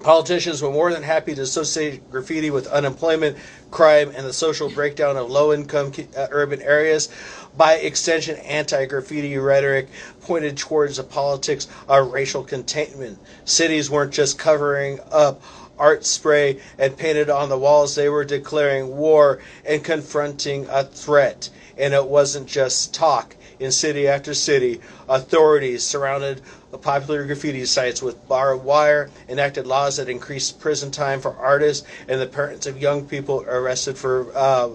Politicians were more than happy to associate graffiti with unemployment, crime, and the social breakdown of low-income urban areas. By extension, anti-graffiti rhetoric pointed towards the politics of racial containment. Cities weren't just covering up art spray and painted on the walls. They were declaring war and confronting a threat. And it wasn't just talk. In city after city, authorities surrounded popular graffiti sites with barbed wire, enacted laws that increased prison time for artists, and the parents of young people arrested for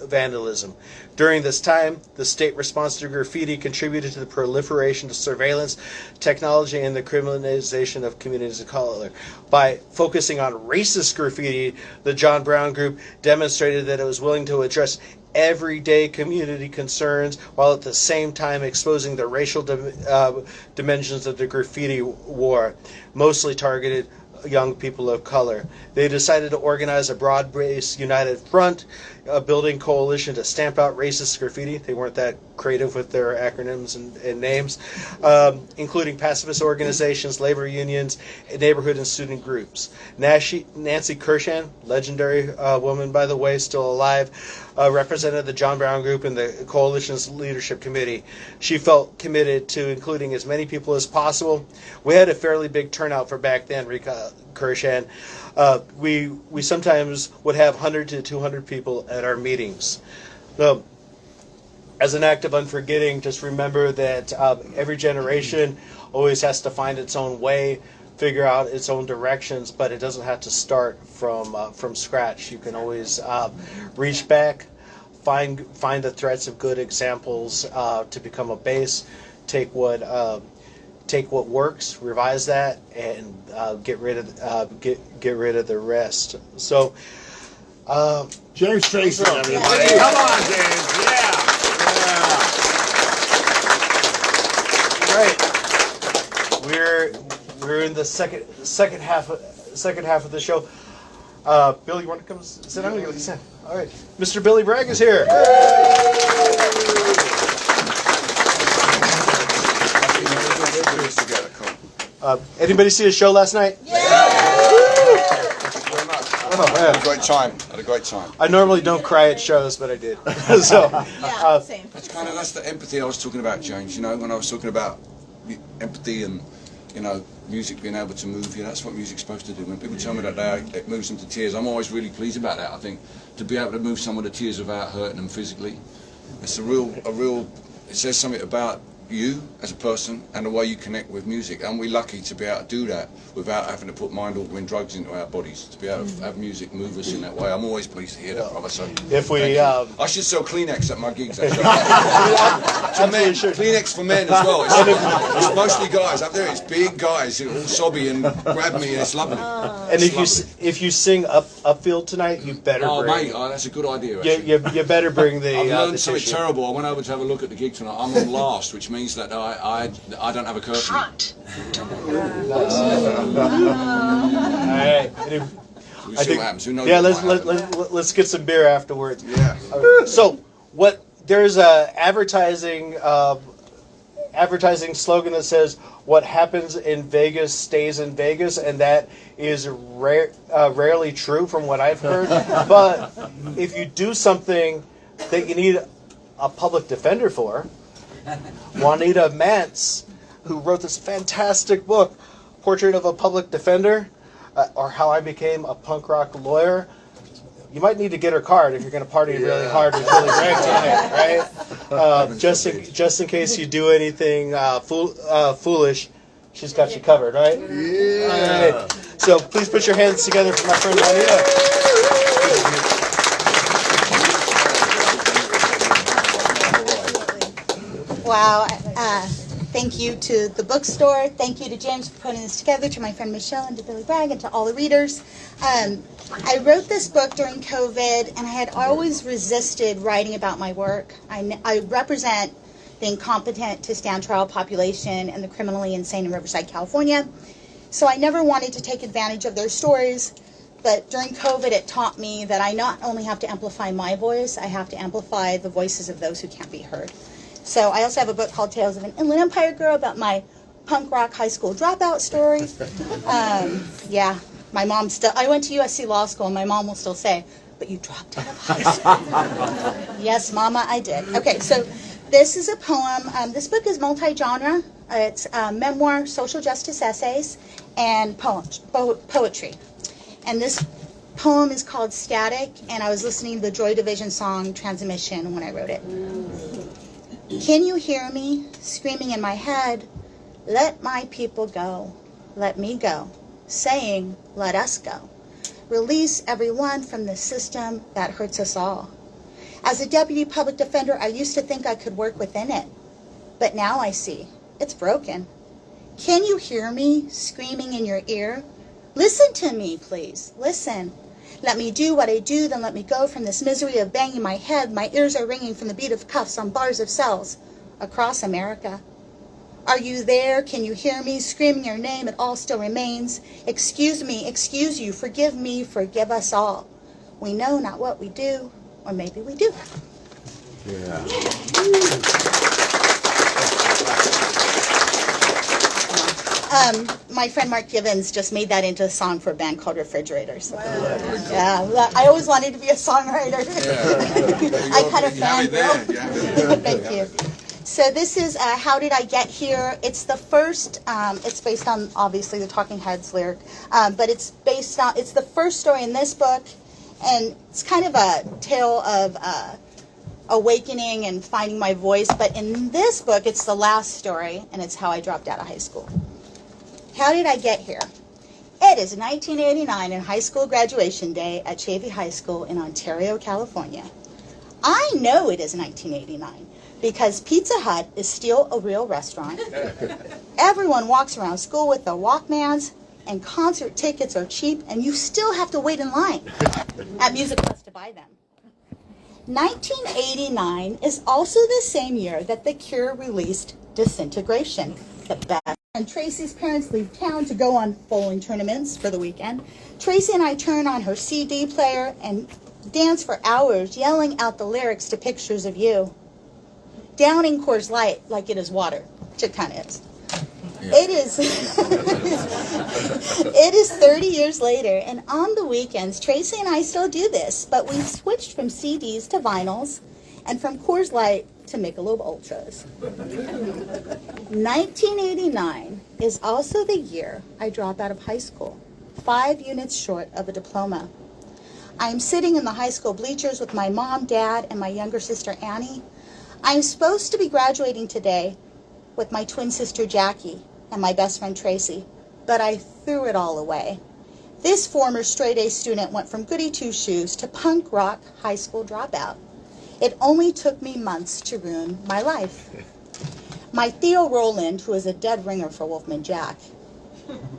vandalism. During this time, the state response to graffiti contributed to the proliferation of surveillance technology and the criminalization of communities of color. By focusing on racist graffiti, the John Brown Group demonstrated that it was willing to address everyday community concerns while at the same time exposing the racial dimensions of the graffiti war, mostly targeted young people of color. They decided to organize a broad-based united front, a building coalition to stamp out racist graffiti. They weren't that creative with their acronyms and names, including pacifist organizations, labor unions, neighborhood and student groups. Nancy Kershan, legendary woman, by the way, still alive, represented the John Brown Group in the coalition's leadership committee. She felt committed to including as many people as possible. We had a fairly big turnout for back then, Rika Kershan. We sometimes would have 100 to 200 people at our meetings. So, as an act of unforgetting, just remember that every generation always has to find its own way, figure out its own directions, but it doesn't have to start from scratch. You can always reach back, find the threads of good examples to become a base, take what works, revise that, and get rid of the rest. So, James Tracy, everybody. Come on, James. Yeah. Right. We're in the second half of the show. Bill, you want to come sit down? All right. Mr. Billy Bragg is here. Anybody see his show last night? Yeah. Oh, man. Had a great time. I normally don't cry at shows, but I did. So, same. That's the empathy I was talking about, James. You know, when I was talking about empathy and, you know, music being able to move you, that's what music's supposed to do. When people tell me that it moves them to tears, I'm always really pleased about that. I think to be able to move someone to tears without hurting them physically, it's a real. It says something about you as a person and the way you connect with music, and we're lucky to be able to do that without having to put mind-altering drugs into our bodies, to be able to have music move us in that way. I'm always pleased to hear that, brother. So if we, I should sell Kleenex at my gigs, actually. To men, Kleenex for men as well. It's mostly guys up there. It's big guys who are all sobby and grab me, and it's lovely. And if you sing upfield tonight, you better bring. Mate, that's a good idea. Actually. You better bring the. I've learned something terrible. I went over to have a look at the gig tonight. I'm on last, which means that I don't have a curfew. All right. We'll see what happens. Who knows? Yeah, let's get some beer afterwards. Yeah. So there's a advertising slogan that says, "What happens in Vegas stays in Vegas," and that is rarely true from what I've heard. But if you do something that you need a public defender for, Juanita Mantz, who wrote this fantastic book, Portrait of a Public Defender, or How I Became a Punk Rock Lawyer, you might need to get her card if you're going to party really hard with Billy Bragg tonight, right? Just in case you do anything foolish, she's got you covered, right? Yeah. All right. So please put your hands together for my friend Juanita. Wow. Thank you to the bookstore. Thank you to James for putting this together, to my friend Michelle and to Billy Bragg and to all the readers. I wrote this book during COVID, and I had always resisted writing about my work. I represent the incompetent to stand trial population and the criminally insane in Riverside, California. So I never wanted to take advantage of their stories. But during COVID, it taught me that I not only have to amplify my voice, I have to amplify the voices of those who can't be heard. So I also have a book called Tales of an Inland Empire Girl about my punk rock high school dropout story. Yeah, My mom still, I went to USC Law School, and my mom will still say, but you dropped out of high school. Yes, Mama, I did. Okay, so this is a poem. This book is multi-genre. It's memoir, social justice essays, and poetry. And this poem is called Static, and I was listening to the Joy Division song Transmission when I wrote it. Can you hear me screaming in my head, let my people go, let me go, saying, let us go. Release everyone from the system that hurts us all. As a deputy public defender, I used to think I could work within it, but now I see it's broken. Can you hear me screaming in your ear? Listen to me, please, listen. Let me do what I do, then let me go from this misery of banging my head. My ears are ringing from the beat of cuffs on bars of cells across America. Are you there? Can you hear me screaming your name? It all still remains. Excuse me, excuse you, forgive me, forgive us all. We know not what we do, or maybe we do. Yeah. My friend Mark Givens just made that into a song for a band called Refrigerators. Wow. Yeah, I always wanted to be a songwriter. Yeah. I kind of fangirl. Thank you. So this is How Did I Get Here? It's the first, it's based on, obviously, the Talking Heads lyric, but it's the first story in this book, and it's kind of a tale of awakening and finding my voice, but in this book, it's the last story, and it's how I dropped out of high school. How did I get here? It is 1989 and high school graduation day at Chavey High School in Ontario, California. I know it is 1989 because Pizza Hut is still a real restaurant. Everyone walks around school with their Walkmans, and concert tickets are cheap, and you still have to wait in line at Music Plus to buy them. 1989 is also the same year that The Cure released Disintegration, the best. And Tracy's parents leave town to go on bowling tournaments for the weekend. Tracy and I turn on her CD player and dance for hours, yelling out the lyrics to Pictures of You. Downing Coors Light like it is water, which it kind of is. Yeah. It is 30 years later, and on the weekends, Tracy and I still do this, but we've switched from CDs to vinyls and from Coors Light to Michelob Ultras. 1989 is also the year I drop out of high school, 5 units short of a diploma. I'm sitting in the high school bleachers with my mom, dad, and my younger sister, Annie. I'm supposed to be graduating today with my twin sister, Jackie, and my best friend, Tracy, but I threw it all away. This former straight-A student went from goody two-shoes to punk rock high school dropout. It only took me months to ruin my life. My Theo Roland, who is a dead ringer for Wolfman Jack,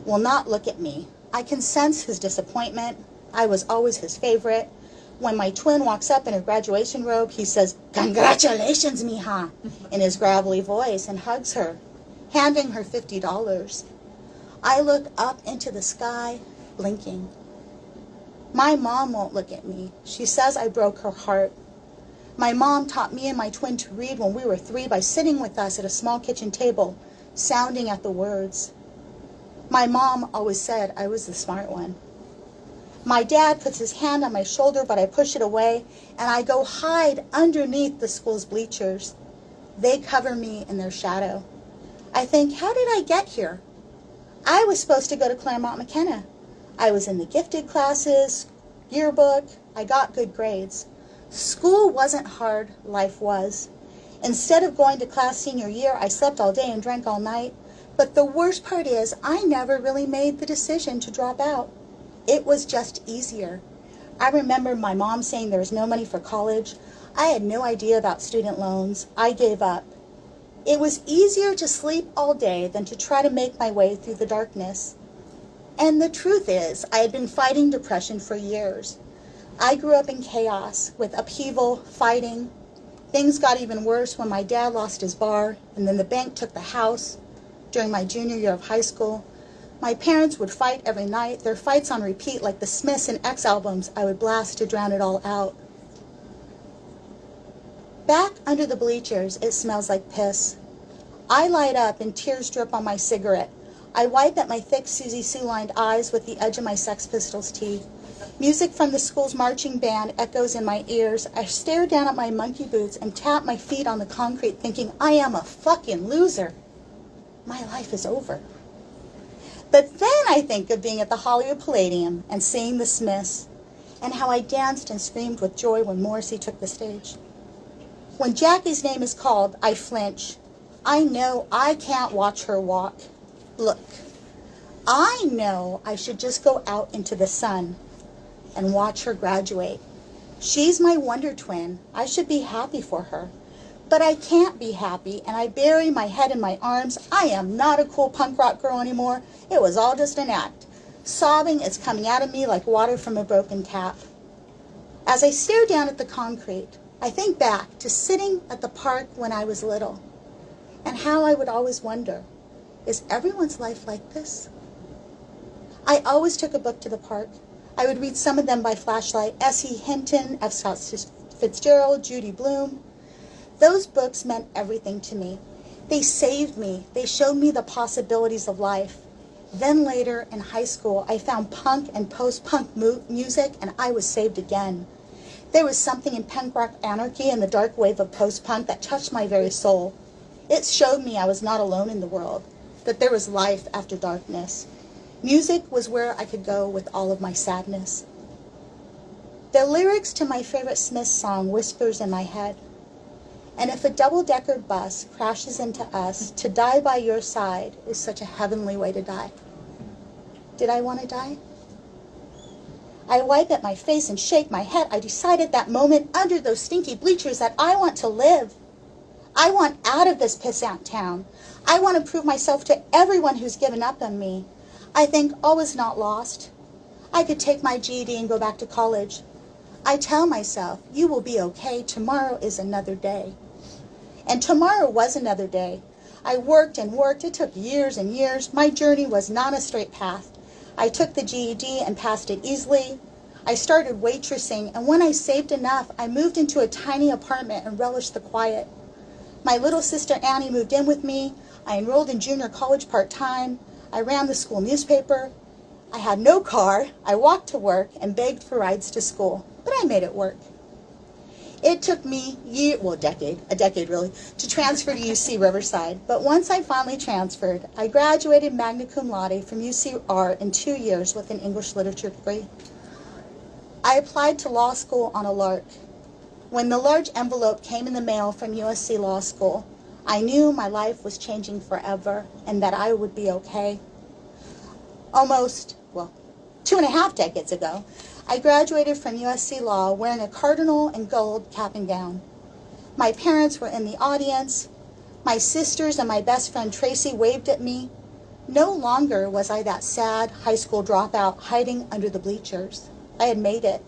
will not look at me. I can sense his disappointment. I was always his favorite. When my twin walks up in her graduation robe, he says, "Congratulations, mija," in his gravelly voice and hugs her, handing her $50. I look up into the sky, blinking. My mom won't look at me. She says I broke her heart. My mom taught me and my twin to read when we were 3 by sitting with us at a small kitchen table, sounding at the words. My mom always said I was the smart one. My dad puts his hand on my shoulder, but I push it away, and I go hide underneath the school's bleachers. They cover me in their shadow. I think, how did I get here? I was supposed to go to Claremont McKenna. I was in the gifted classes, yearbook. I got good grades. School wasn't hard, life was. Instead of going to class senior year, I slept all day and drank all night. But the worst part is, I never really made the decision to drop out. It was just easier. I remember my mom saying there was no money for college. I had no idea about student loans. I gave up. It was easier to sleep all day than to try to make my way through the darkness. And the truth is, I had been fighting depression for years. I grew up in chaos, with upheaval, fighting. Things got even worse when my dad lost his bar, and then the bank took the house during my junior year of high school. My parents would fight every night, their fights on repeat like the Smiths and X albums I would blast to drown it all out. Back under the bleachers, it smells like piss. I light up and tears drip on my cigarette. I wipe at my thick Susie Sue-lined eyes with the edge of my Sex Pistols tee. Music from the school's marching band echoes in my ears. I stare down at my monkey boots and tap my feet on the concrete thinking, I am a fucking loser. My life is over. But then I think of being at the Hollywood Palladium and seeing the Smiths and how I danced and screamed with joy when Morrissey took the stage. When Jackie's name is called, I flinch. I know I can't watch her walk. Look, I know I should just go out into the sun and watch her graduate. She's my wonder twin. I should be happy for her. But I can't be happy, and I bury my head in my arms. I am not a cool punk rock girl anymore. It was all just an act. Sobbing is coming out of me like water from a broken tap. As I stare down at the concrete, I think back to sitting at the park when I was little, and how I would always wonder, is everyone's life like this? I always took a book to the park. I would read some of them by flashlight. S.E. Hinton, F. Scott Fitzgerald, Judy Blume. Those books meant everything to me. They saved me. They showed me the possibilities of life. Then later in high school, I found punk and post-punk music, and I was saved again. There was something in punk rock anarchy and the dark wave of post-punk that touched my very soul. It showed me I was not alone in the world, that there was life after darkness. Music was where I could go with all of my sadness. The lyrics to my favorite Smiths song whispers in my head. And if a double-decker bus crashes into us, to die by your side is such a heavenly way to die. Did I want to die? I wipe at my face and shake my head. I decide at that moment under those stinky bleachers that I want to live. I want out of this pissant town. I want to prove myself to everyone who's given up on me. I think all is not lost. I could take my GED and go back to college. I tell myself, you will be okay. Tomorrow is another day. And tomorrow was another day. I worked and worked. It took years and years. My journey was not a straight path. I took the GED and passed it easily. I started waitressing, and when I saved enough, I moved into a tiny apartment and relished the quiet. My little sister Annie moved in with me. I enrolled in junior college part-time. I ran the school newspaper. I had no car. I walked to work and begged for rides to school, but I made it work. It took me a decade really, to transfer to UC Riverside. But once I finally transferred, I graduated magna cum laude from UCR in 2 years with an English literature degree. I applied to law school on a lark. When the large envelope came in the mail from USC Law School, I knew my life was changing forever and that I would be okay. Almost, 2.5 decades ago, I graduated from USC Law wearing a cardinal and gold cap and gown. My parents were in the audience. My sisters and my best friend Tracy waved at me. No longer was I that sad high school dropout hiding under the bleachers. I had made it.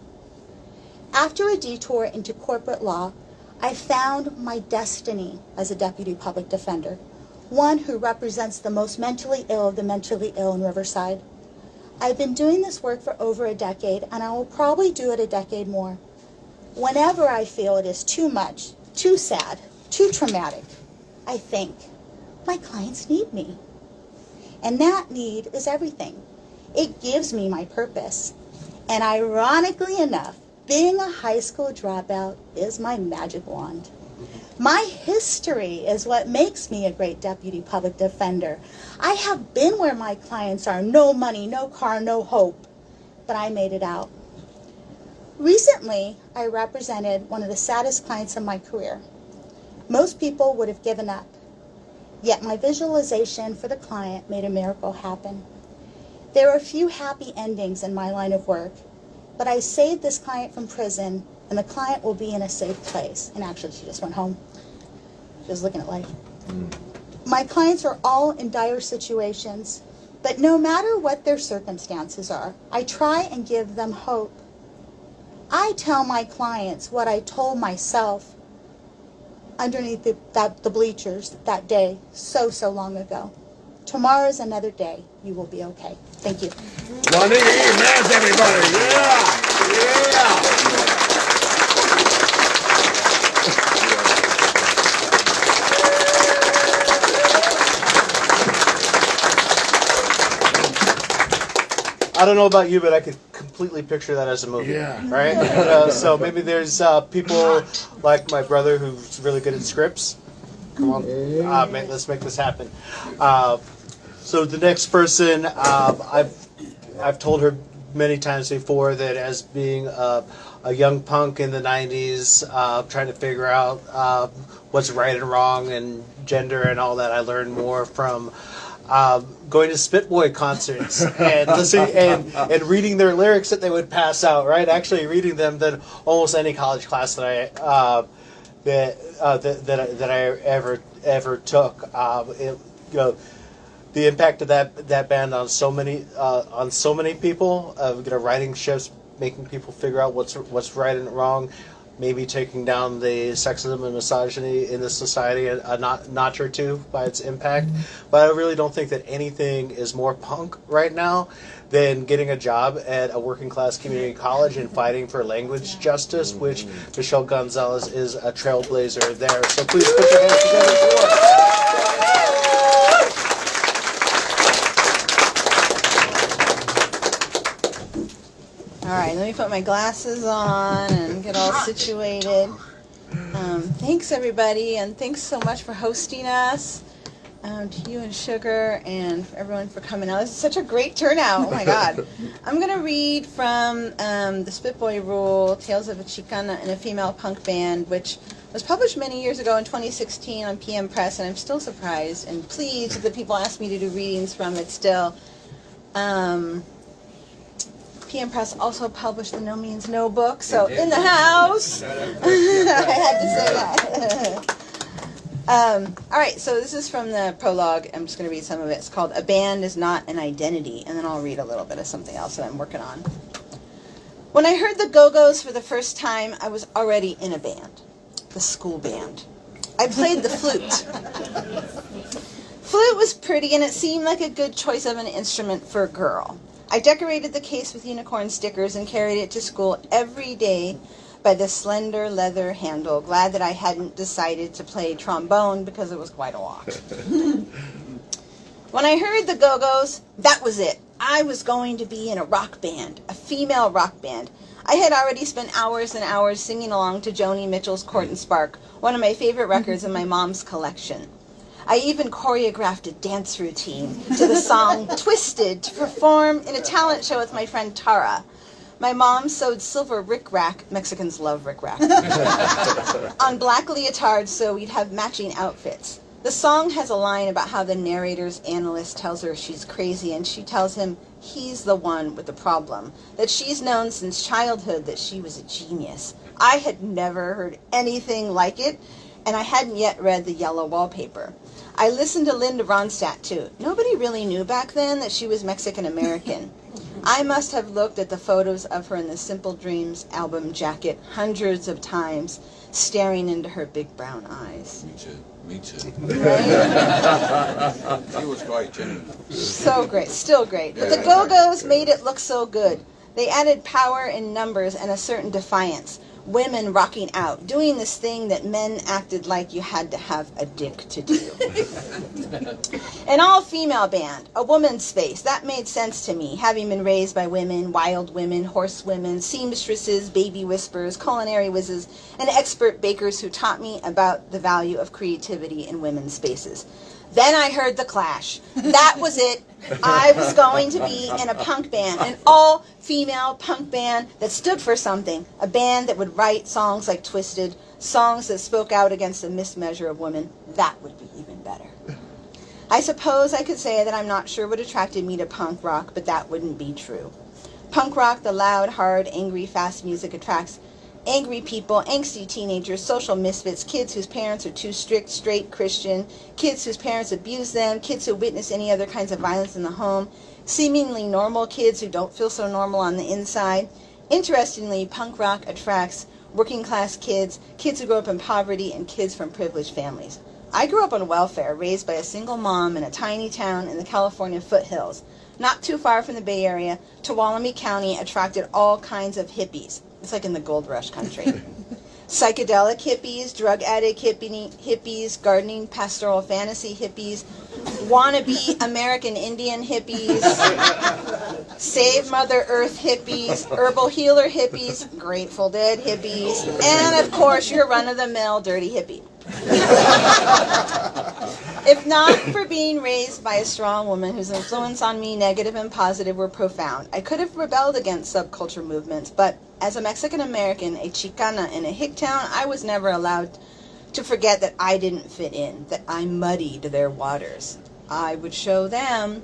After a detour into corporate law, I found my destiny as a deputy public defender, one who represents the most mentally ill of the mentally ill in Riverside. I've been doing this work for over a decade, and I will probably do it a decade more. Whenever I feel it is too much, too sad, too traumatic, I think, my clients need me. And that need is everything. It gives me my purpose. And ironically enough, being a high school dropout is my magic wand. My history is what makes me a great deputy public defender. I have been where my clients are, no money, no car, no hope, but I made it out. Recently, I represented one of the saddest clients of my career. Most people would have given up, yet my visualization for the client made a miracle happen. There are a few happy endings in my line of work, but I saved this client from prison, and the client will be in a safe place. And actually, she just went home. She was looking at life. My clients are all in dire situations, but no matter what their circumstances are, I try and give them hope. I tell my clients what I told myself underneath the bleachers that day so long ago. Tomorrow's another day. You will be okay. Thank you. Juanita E, Mantz, everybody. Yeah. I don't know about you, but I could completely picture that as a movie. Yeah. Right? So maybe there's people like my brother who's really good at scripts. Come on, man, let's make this happen. So the next person, I've told her many times before that as being a young punk in the 90s, trying to figure out what's right and wrong and gender and all that, I learned more from going to Spitboy concerts and listening and reading their lyrics that they would pass out, right? Actually reading them than almost any college class that I that I ever took. The impact of that band on so many people, writing shifts, making people figure out what's right and wrong, maybe taking down the sexism and misogyny in this society a notch or two by its impact. But I really don't think that anything is more punk right now than getting a job at a working class community college and fighting for language justice, which Michelle Gonzales is a trailblazer there. So please put your hands together for her. All right, let me put my glasses on and get all situated. Thanks, everybody, and thanks so much for hosting us. To you and Sugar and everyone for coming out. This is such a great turnout. Oh, my God. I'm going to read from the Spitboy Rule, Tales of a Chicana and a Female Punk Band, which was published many years ago in 2016 on PM Press, and I'm still surprised and pleased that people ask me to do readings from it still. PM Press also published the NoMeansNo book, so in the house. I had to say that. All right, so this is from the prologue. I'm just going to read some of it. It's called A Band is Not an Identity, and then I'll read a little bit of something else that I'm working on. When I heard the Go-Go's for the first time, I was already in a band, the school band. I played the flute. Flute was pretty, and it seemed like a good choice of an instrument for a girl. I decorated the case with unicorn stickers and carried it to school every day by the slender leather handle, glad that I hadn't decided to play trombone because it was quite a walk. When I heard the Go-Go's, that was it. I was going to be in a rock band, a female rock band. I had already spent hours and hours singing along to Joni Mitchell's Court and Spark, one of my favorite records in my mom's collection. I even choreographed a dance routine to the song Twisted to perform in a talent show with my friend Tara. My mom sewed silver rickrack, Mexicans love rickrack, on black leotards so we'd have matching outfits. The song has a line about how the narrator's analyst tells her she's crazy, and she tells him he's the one with the problem, that she's known since childhood that she was a genius. I had never heard anything like it, and I hadn't yet read The Yellow Wallpaper. I listened to Linda Ronstadt, too. Nobody really knew back then that she was Mexican-American. I must have looked at the photos of her in the Simple Dreams album jacket hundreds of times, staring into her big brown eyes. Me too. Right? She was great, Jenny. So great, still great. But the Go-Go's made it look so good. They added power in numbers and a certain defiance. Women rocking out, doing this thing that men acted like you had to have a dick to do. An all-female band, a woman's space, that made sense to me, having been raised by women, wild women, horsewomen, seamstresses, baby whisperers, culinary whizzes, and expert bakers who taught me about the value of creativity in women's spaces. Then I heard The Clash. That was it. I was going to be in a punk band, an all-female punk band that stood for something, a band that would write songs like Twisted, songs that spoke out against the mismeasure of women. That would be even better. I suppose I could say that I'm not sure what attracted me to punk rock, but that wouldn't be true. Punk rock, the loud, hard, angry, fast music attracts angry people, angsty teenagers, social misfits, kids whose parents are too strict, straight, Christian, kids whose parents abuse them, kids who witness any other kinds of violence in the home, seemingly normal kids who don't feel so normal on the inside. Interestingly, punk rock attracts working class kids, kids who grow up in poverty, and kids from privileged families. I grew up on welfare, raised by a single mom in a tiny town in the California foothills. Not too far from the Bay Area, Tuolumne County attracted all kinds of hippies. It's like in the gold rush country. Psychedelic hippies, drug addict hippies, gardening, pastoral fantasy hippies, wannabe American Indian hippies, Save Mother Earth hippies, herbal healer hippies, Grateful Dead hippies, and of course your run-of-the-mill dirty hippie. If not for being raised by a strong woman whose influence on me, negative and positive, were profound, I could have rebelled against subculture movements, but as a Mexican American, a Chicana in a hick town, I was never allowed to forget that I didn't fit in, that I muddied their waters. I would show them.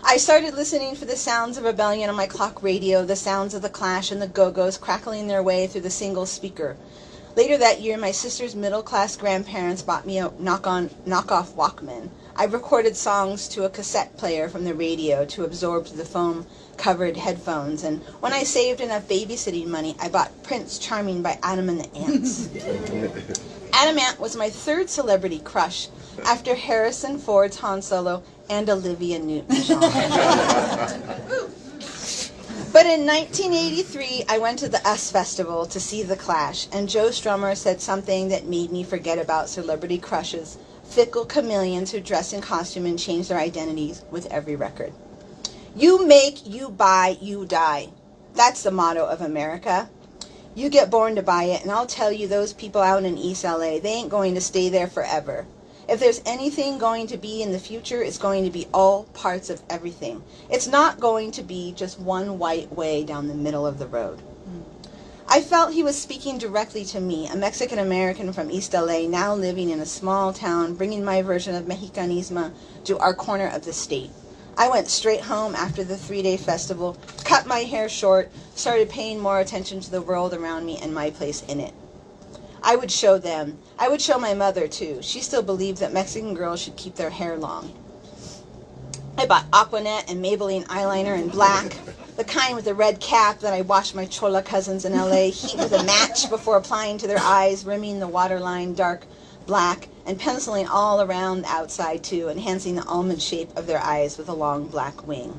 I started listening for the sounds of rebellion on my clock radio, the sounds of the Clash and the Go-Go's crackling their way through the single speaker. Later that year, my sister's middle-class grandparents bought me a knockoff Walkman. I recorded songs to a cassette player from the radio to absorb to the foam-covered headphones, and when I saved enough babysitting money, I bought Prince Charming by Adam and the Ants. Adam Ant was my third celebrity crush, after Harrison Ford's Han Solo and Olivia Newton-John. But in 1983, I went to the US Festival to see The Clash, and Joe Strummer said something that made me forget about celebrity crushes, fickle chameleons who dress in costume and change their identities with every record. You make, you buy, you die. That's the motto of America. You get born to buy it, and I'll tell you, those people out in East LA, they ain't going to stay there forever. If there's anything going to be in the future, it's going to be all parts of everything. It's not going to be just one white way down the middle of the road. I felt he was speaking directly to me, a Mexican-American from East LA, now living in a small town, bringing my version of Mexicanismo to our corner of the state. I went straight home after the 3-day festival, cut my hair short, started paying more attention to the world around me and my place in it. I would show them. I would show my mother, too. She still believed that Mexican girls should keep their hair long. I bought Aquanet and Maybelline eyeliner in black, the kind with the red cap that I watched my Chola cousins in LA heat with a match before applying to their eyes, rimming the waterline dark black, and penciling all around the outside, too, enhancing the almond shape of their eyes with a long black wing.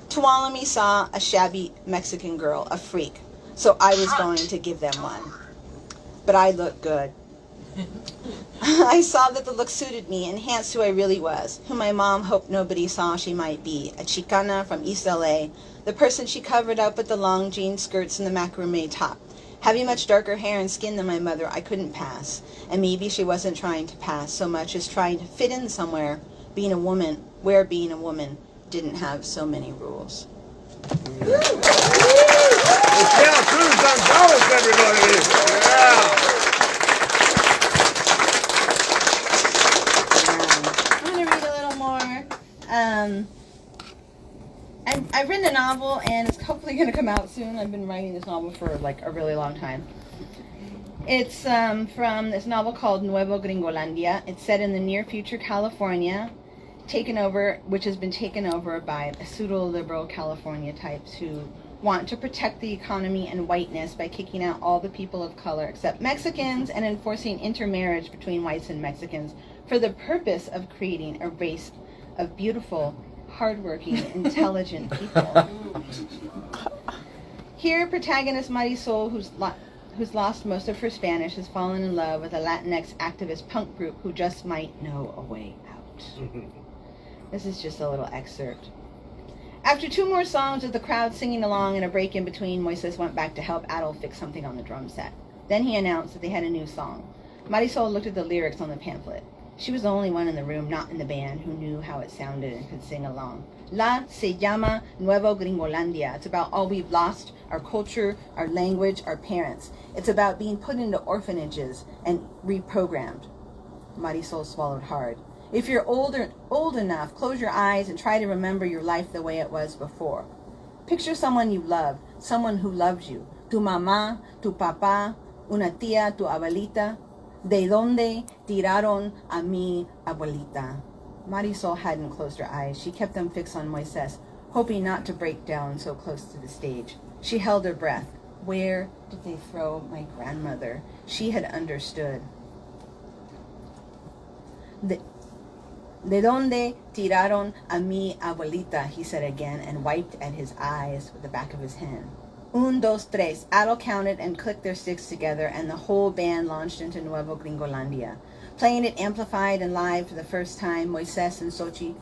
Tuolumne saw a shabby Mexican girl, a freak, so I was going to give them one. But I looked good. I saw that the look suited me, enhanced who I really was, who my mom hoped nobody saw she might be, a Chicana from East LA, the person she covered up with the long jean skirts and the macrame top. Having much darker hair and skin than my mother, I couldn't pass, and maybe she wasn't trying to pass so much as trying to fit in somewhere, being a woman, where being a woman didn't have so many rules. Cruz, Gonzales, everybody! Yeah! I'm going to read a little more. I've written a novel, and it's hopefully going to come out soon. I've been writing this novel for like a really long time. It's from this novel called Nuevo Gringolandia. It's set in the near future California, which has been taken over by pseudo-liberal California types who want to protect the economy and whiteness by kicking out all the people of color except Mexicans and enforcing intermarriage between whites and Mexicans for the purpose of creating a race of beautiful, hardworking, intelligent people. Here, protagonist Marisol, who's lost most of her Spanish, has fallen in love with a Latinx activist punk group who just might know a way out. This is just a little excerpt. After 2 more songs with the crowd singing along and a break in between, Moises went back to help Adol fix something on the drum set. Then he announced that they had a new song. Marisol looked at the lyrics on the pamphlet. She was the only one in the room, not in the band, who knew how it sounded and could sing along. La se llama Nuevo Gringolandia. It's about all we've lost, our culture, our language, our parents. It's about being put into orphanages and reprogrammed. Marisol swallowed hard. If you're old enough, close your eyes and try to remember your life the way it was before. Picture someone you loved, someone who loved you. Tu mamá, tu papá, una tía, tu abuelita. ¿De dónde tiraron a mi abuelita? Marisol hadn't closed her eyes. She kept them fixed on Moises, hoping not to break down so close to the stage. She held her breath. Where did they throw my grandmother? She had understood. ¿De dónde tiraron a mi abuelita? He said again and wiped at his eyes with the back of his hand. Un, dos, tres. Adol counted and clicked their sticks together, and the whole band launched into Nuevo Gringolandia. playing it amplified and live for the first time, Moises and Xochitl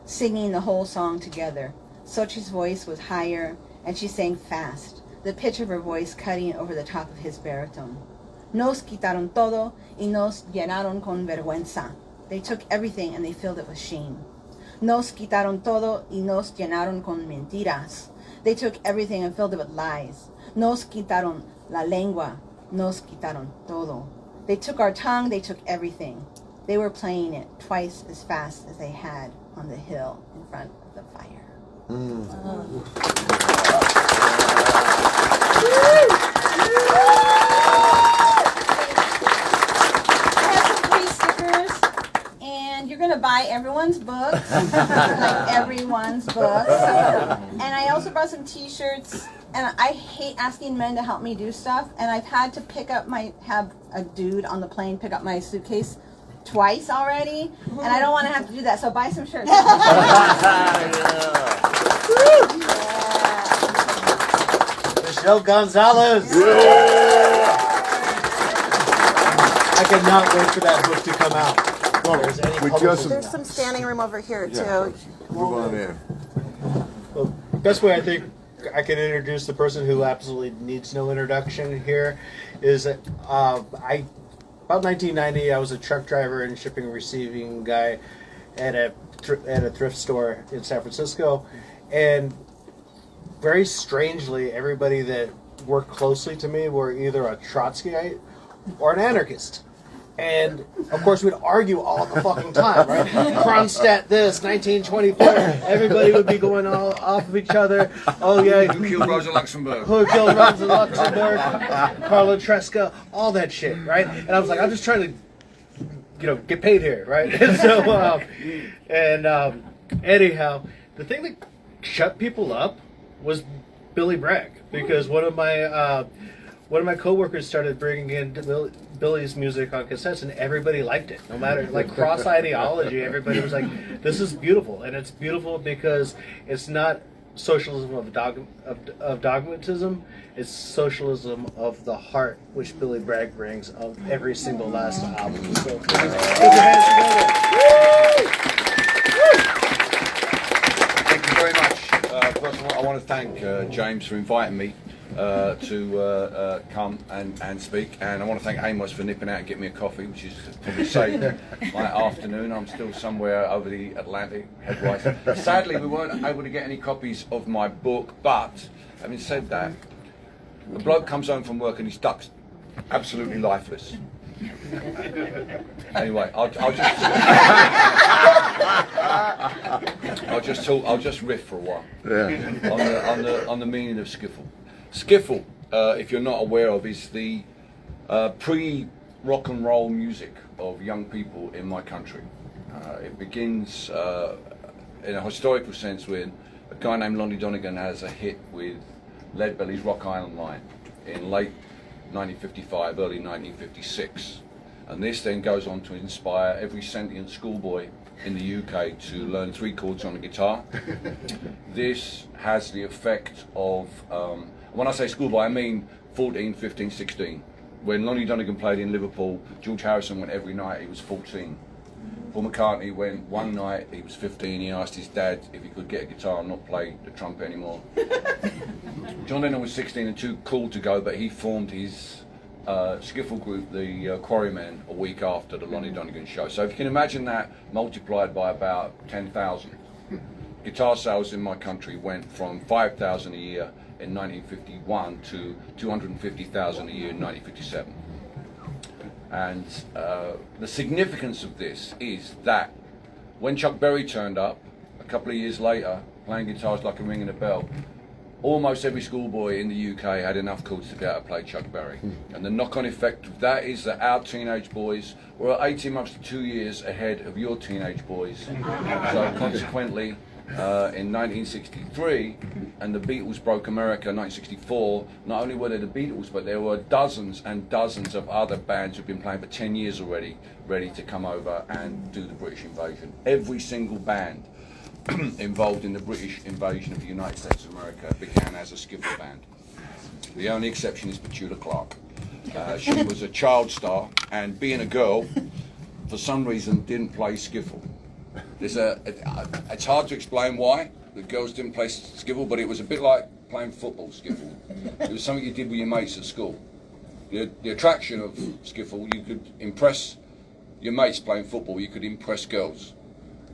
singing the whole song together. Xochitl's voice was higher, and she sang fast, the pitch of her voice cutting over the top of his baritone. Nos quitaron todo y nos llenaron con vergüenza. They took everything and they filled it with shame. Nos quitaron todo y nos llenaron con mentiras. They took everything and filled it with lies. Nos quitaron la lengua. Nos quitaron todo. They took our tongue, they took everything. They were playing it twice as fast as they had on the hill in front of the fire. I have some free stickers, and you're going to buy everyone's books, like everyone's books. And I also brought some t-shirts, and I hate asking men to help me do stuff, and I've had to have a dude on the plane pick up my suitcase twice already, and I don't want to have to do that, so buy some shirts. Michelle Gonzales. I cannot wait for that book to come out. There's some standing room over here, too. Move on in. Well, best way I think I can introduce the person who absolutely needs no introduction here is about 1990, I was a truck driver and shipping and receiving guy at a thrift store in San Francisco, and very strangely, everybody that worked closely to me were either a Trotskyite or an anarchist. And, of course, we'd argue all the fucking time, right? Kronstadt this, 1924. Everybody would be going all off of each other. Oh, yeah. Who killed Rosa Luxemburg? Who killed Rosa Luxemburg? Carlo Tresca. All that shit, right? And I was like, I'm just trying to, get paid here, right? And so, anyhow, the thing that shut people up was Billy Bragg, because one of my coworkers started bringing in Billy's music on cassettes, and everybody liked it. No matter cross ideology, everybody was like, "This is beautiful," and it's beautiful because it's not socialism of dogmatism; it's socialism of the heart, which Billy Bragg brings on every single last album. So, put your hands together. Thank you very much. First of all, I want to thank James for inviting me to come and speak, and I want to thank Amos for nipping out and getting me a coffee, which is probably saved my afternoon. I'm still somewhere over the Atlantic headwise. Sadly, we weren't able to get any copies of my book, but having said that, the bloke comes home from work and his duck's absolutely lifeless. Anyway, I'll just riff for a while on the meaning of skiffle. Skiffle, if you're not aware of, is the pre-rock and roll music of young people in my country. It begins in a historical sense with a guy named Lonnie Donegan has a hit with Leadbelly's Rock Island Line in late 1955, early 1956. And this then goes on to inspire every sentient schoolboy in the UK to learn 3 chords on a guitar. This has the effect of, when I say schoolboy, I mean 14, 15, 16. When Lonnie Donegan played in Liverpool, George Harrison went every night, he was 14. Paul McCartney went one night, he was 15, he asked his dad if he could get a guitar and not play the trumpet anymore. John Lennon was 16 and too cool to go, but he formed his skiffle group, the Quarrymen, a week after the Lonnie Donegan show. So if you can imagine that multiplied by about 10,000. Guitar sales in my country went from 5,000 a year in 1951 to 250,000 a year in 1957. And the significance of this is that when Chuck Berry turned up a couple of years later, playing guitars like a ring and a bell, almost every schoolboy in the UK had enough chords to be able to play Chuck Berry. And the knock-on effect of that is that our teenage boys were 18 months to 2 years ahead of your teenage boys. So consequently, in 1963, and the Beatles broke America in 1964, not only were there the Beatles, but there were dozens and dozens of other bands who've been playing for 10 years already, ready to come over and do the British invasion. Every single band involved in the British invasion of the United States of America began as a skiffle band. The only exception is Petula Clark. She was a child star, and being a girl, for some reason, didn't play skiffle. It's hard to explain why the girls didn't play skiffle, but it was a bit like playing football skiffle. It was something you did with your mates at school. The attraction of skiffle, you could impress your mates playing football, you could impress girls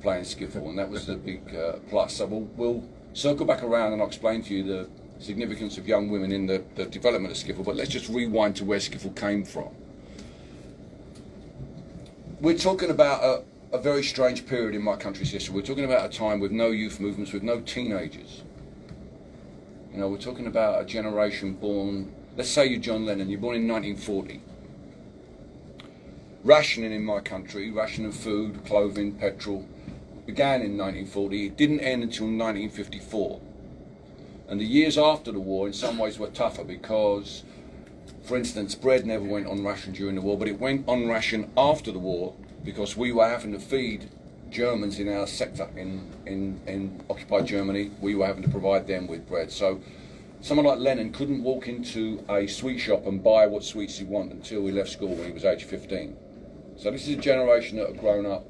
playing skiffle, and that was the big plus. So we'll circle back around and I'll explain to you the significance of young women in the development of skiffle, but let's just rewind to where skiffle came from. We're talking about a very strange period in my country's history. We're talking about a time with no youth movements, with no teenagers. You know, we're talking about a generation born, let's say you're John Lennon, you're born in 1940. Rationing in my country, rationing food, clothing, petrol, began in 1940. It didn't end until 1954. And the years after the war in some ways were tougher because, for instance, bread never went on ration during the war, but it went on ration after the war because we were having to feed Germans in our sector in occupied Germany. We were having to provide them with bread. So someone like Lennon couldn't walk into a sweet shop and buy what sweets he wanted until he left school when he was age 15. So this is a generation that have grown up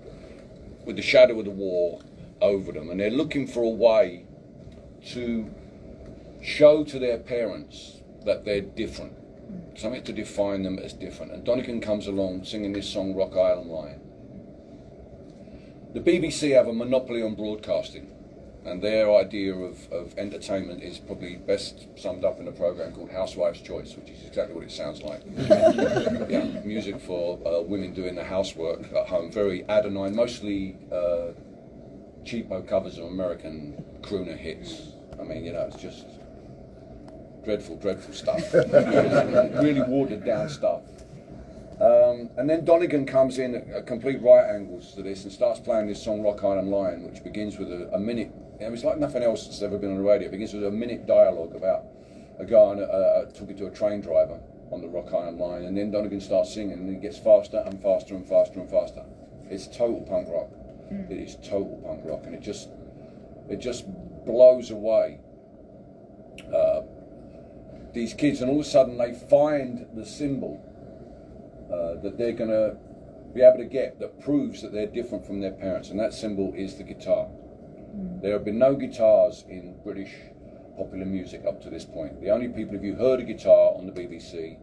with the shadow of the war over them, and they're looking for a way to show to their parents that they're different, something to define them as different. And Donegan comes along singing this song, Rock Island Line. The BBC have a monopoly on broadcasting, and their idea of entertainment is probably best summed up in a program called Housewife's Choice, which is exactly what it sounds like. Yeah, music for women doing the housework at home, very adenine, mostly cheapo covers of American crooner hits. I mean, you know, it's just dreadful, dreadful stuff. Really watered down stuff. And then Donegan comes in at complete right angles to this and starts playing this song Rock Island Line, which begins with a minute. It's like nothing else that's ever been on the radio. It begins with a minute dialogue about a guy talking to a train driver on the Rock Island Line, and then Donegan starts singing, and it gets faster and faster and faster and faster. It's total punk rock. It is total punk rock, and it just blows away these kids, and all of a sudden they find the symbol that they're going to be able to get that proves that they're different from their parents, and that symbol is the guitar. There have been no guitars in British popular music up to this point. The only people, if you heard a guitar on the BBC,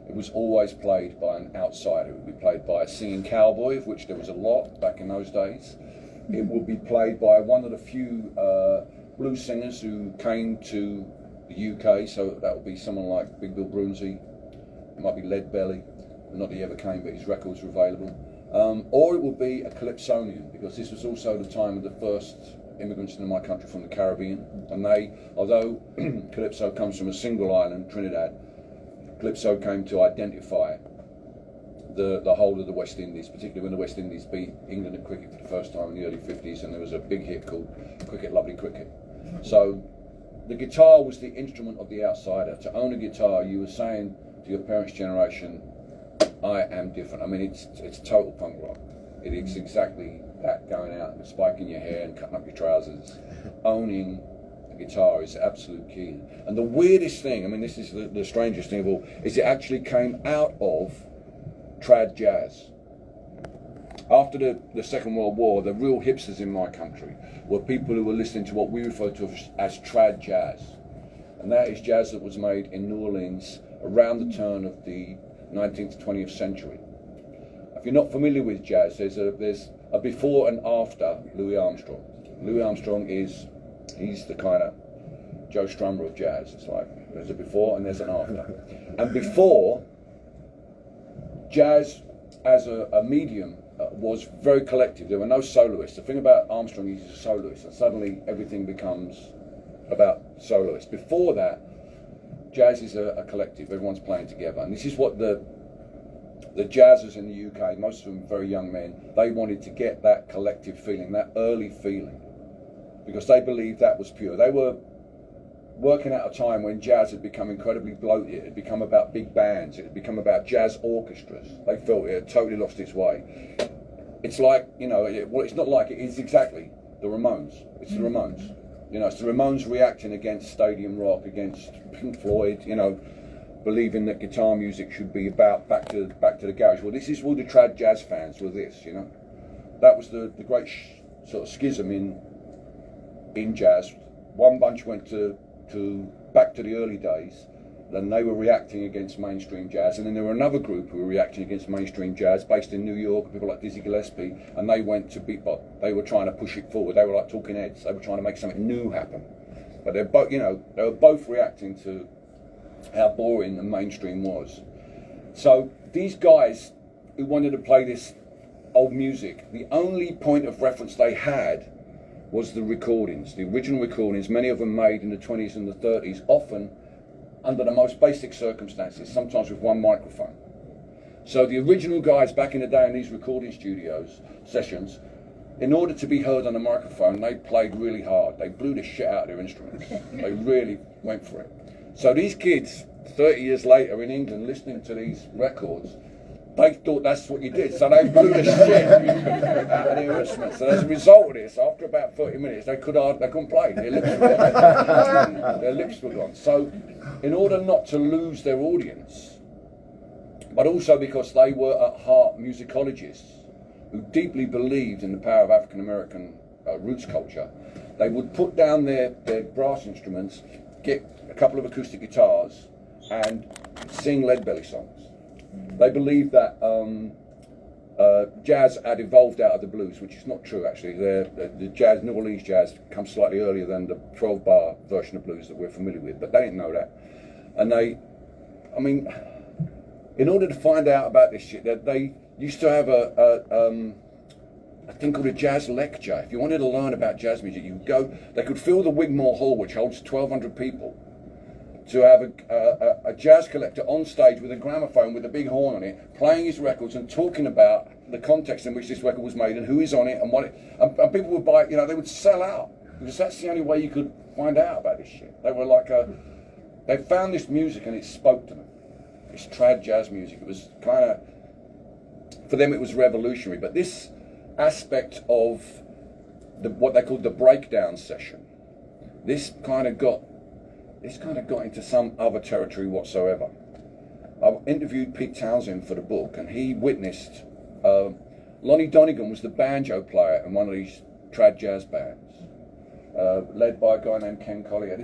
it was always played by an outsider. It would be played by a singing cowboy, of which there was a lot back in those days. It would be played by one of the few blues singers who came to the UK, so that would be someone like Big Bill Broomsey. It might be Leadbelly. Not that he ever came, but his records were available. Or it would be a calypsonian, because this was also the time of the first immigrants into my country from the Caribbean. And they, although calypso comes from a single island, Trinidad, calypso came to identify the whole of the West Indies, particularly when the West Indies beat England at cricket for the first time in the early 50s, and there was a big hit called Cricket, Lovely Cricket. So the guitar was the instrument of the outsider. To own a guitar, you were saying to your parents' generation, I am different. I mean, it's total punk rock. It is exactly that, going out and spiking your hair and cutting up your trousers. Owning a guitar is absolute key. And the weirdest thing, I mean, this is the strangest thing of all, is it actually came out of trad jazz. After the Second World War, the real hipsters in my country were people who were listening to what we refer to as trad jazz. And that is jazz that was made in New Orleans around the turn of the 19th, 20th century. If you're not familiar with jazz, there's a before and after Louis Armstrong. Louis Armstrong he's the kind of Joe Strummer of jazz. It's like there's a before and there's an after. And before, jazz as a medium was very collective. There were no soloists. The thing about Armstrong is he's a soloist, and suddenly everything becomes about soloists. Before that, jazz is a collective. Everyone's playing together, and this is what the jazzers in the UK, most of them very young men, they wanted to get that collective feeling, that early feeling, because they believed that was pure. They were working at a time when jazz had become incredibly bloated. It had become about big bands. It had become about jazz orchestras. They felt it had totally lost its way. It's like, you know, it's not like it is exactly the Ramones. It's the Ramones. You know, it's the Ramones reacting against stadium rock, against Pink Floyd, you know. believing that guitar music should be about back to the garage. Well, this is all the trad jazz fans were this, you know. That was the great sort of schism in jazz. One bunch went to back to the early days, then they were reacting against mainstream jazz, and then there were another group who were reacting against mainstream jazz, based in New York, people like Dizzy Gillespie, and they went to bebop. They were trying to push it forward. They were like Talking Heads. They were trying to make something new happen. But they're both, you know, they were both reacting to how boring the mainstream was. So these guys who wanted to play this old music, the only point of reference they had was the recordings, the original recordings, many of them made in the 20s and the 30s, often under the most basic circumstances, sometimes with one microphone. So the original guys back in the day in these recording studios, sessions, in order to be heard on a microphone, they played really hard. They blew the shit out of their instruments. They really went for it. So these kids, 30 years later in England, listening to these records, they thought that's what you did. So they blew the shit out of their instruments. So as a result of this, after about 30 minutes, they couldn't play. Their lips were gone. Their lips were gone. So in order not to lose their audience, but also because they were at heart musicologists who deeply believed in the power of African American roots culture, they would put down their brass instruments, get a couple of acoustic guitars, and sing lead belly songs. They believed that jazz had evolved out of the blues, which is not true actually. The jazz, New Orleans jazz, comes slightly earlier than the 12-bar version of blues that we're familiar with, but they didn't know that. And in order to find out about this shit, they used to have a thing called a jazz lecture. If you wanted to learn about jazz music, you could go. They could fill the Wigmore Hall, which holds 1,200 people, to have a jazz collector on stage with a gramophone with a big horn on it, playing his records and talking about the context in which this record was made and who is on it and what it. And people would buy it. You know, they would sell out because that's the only way you could find out about this shit. They were like they found this music and it spoke to them. This trad jazz music. It was kind of, for them it was revolutionary. But this aspect of what they called the breakdown session, this kind of got into some other territory whatsoever. I interviewed Pete Townsend for the book, and he witnessed. Lonnie Donegan was the banjo player in one of these trad jazz bands, led by a guy named Ken Collier.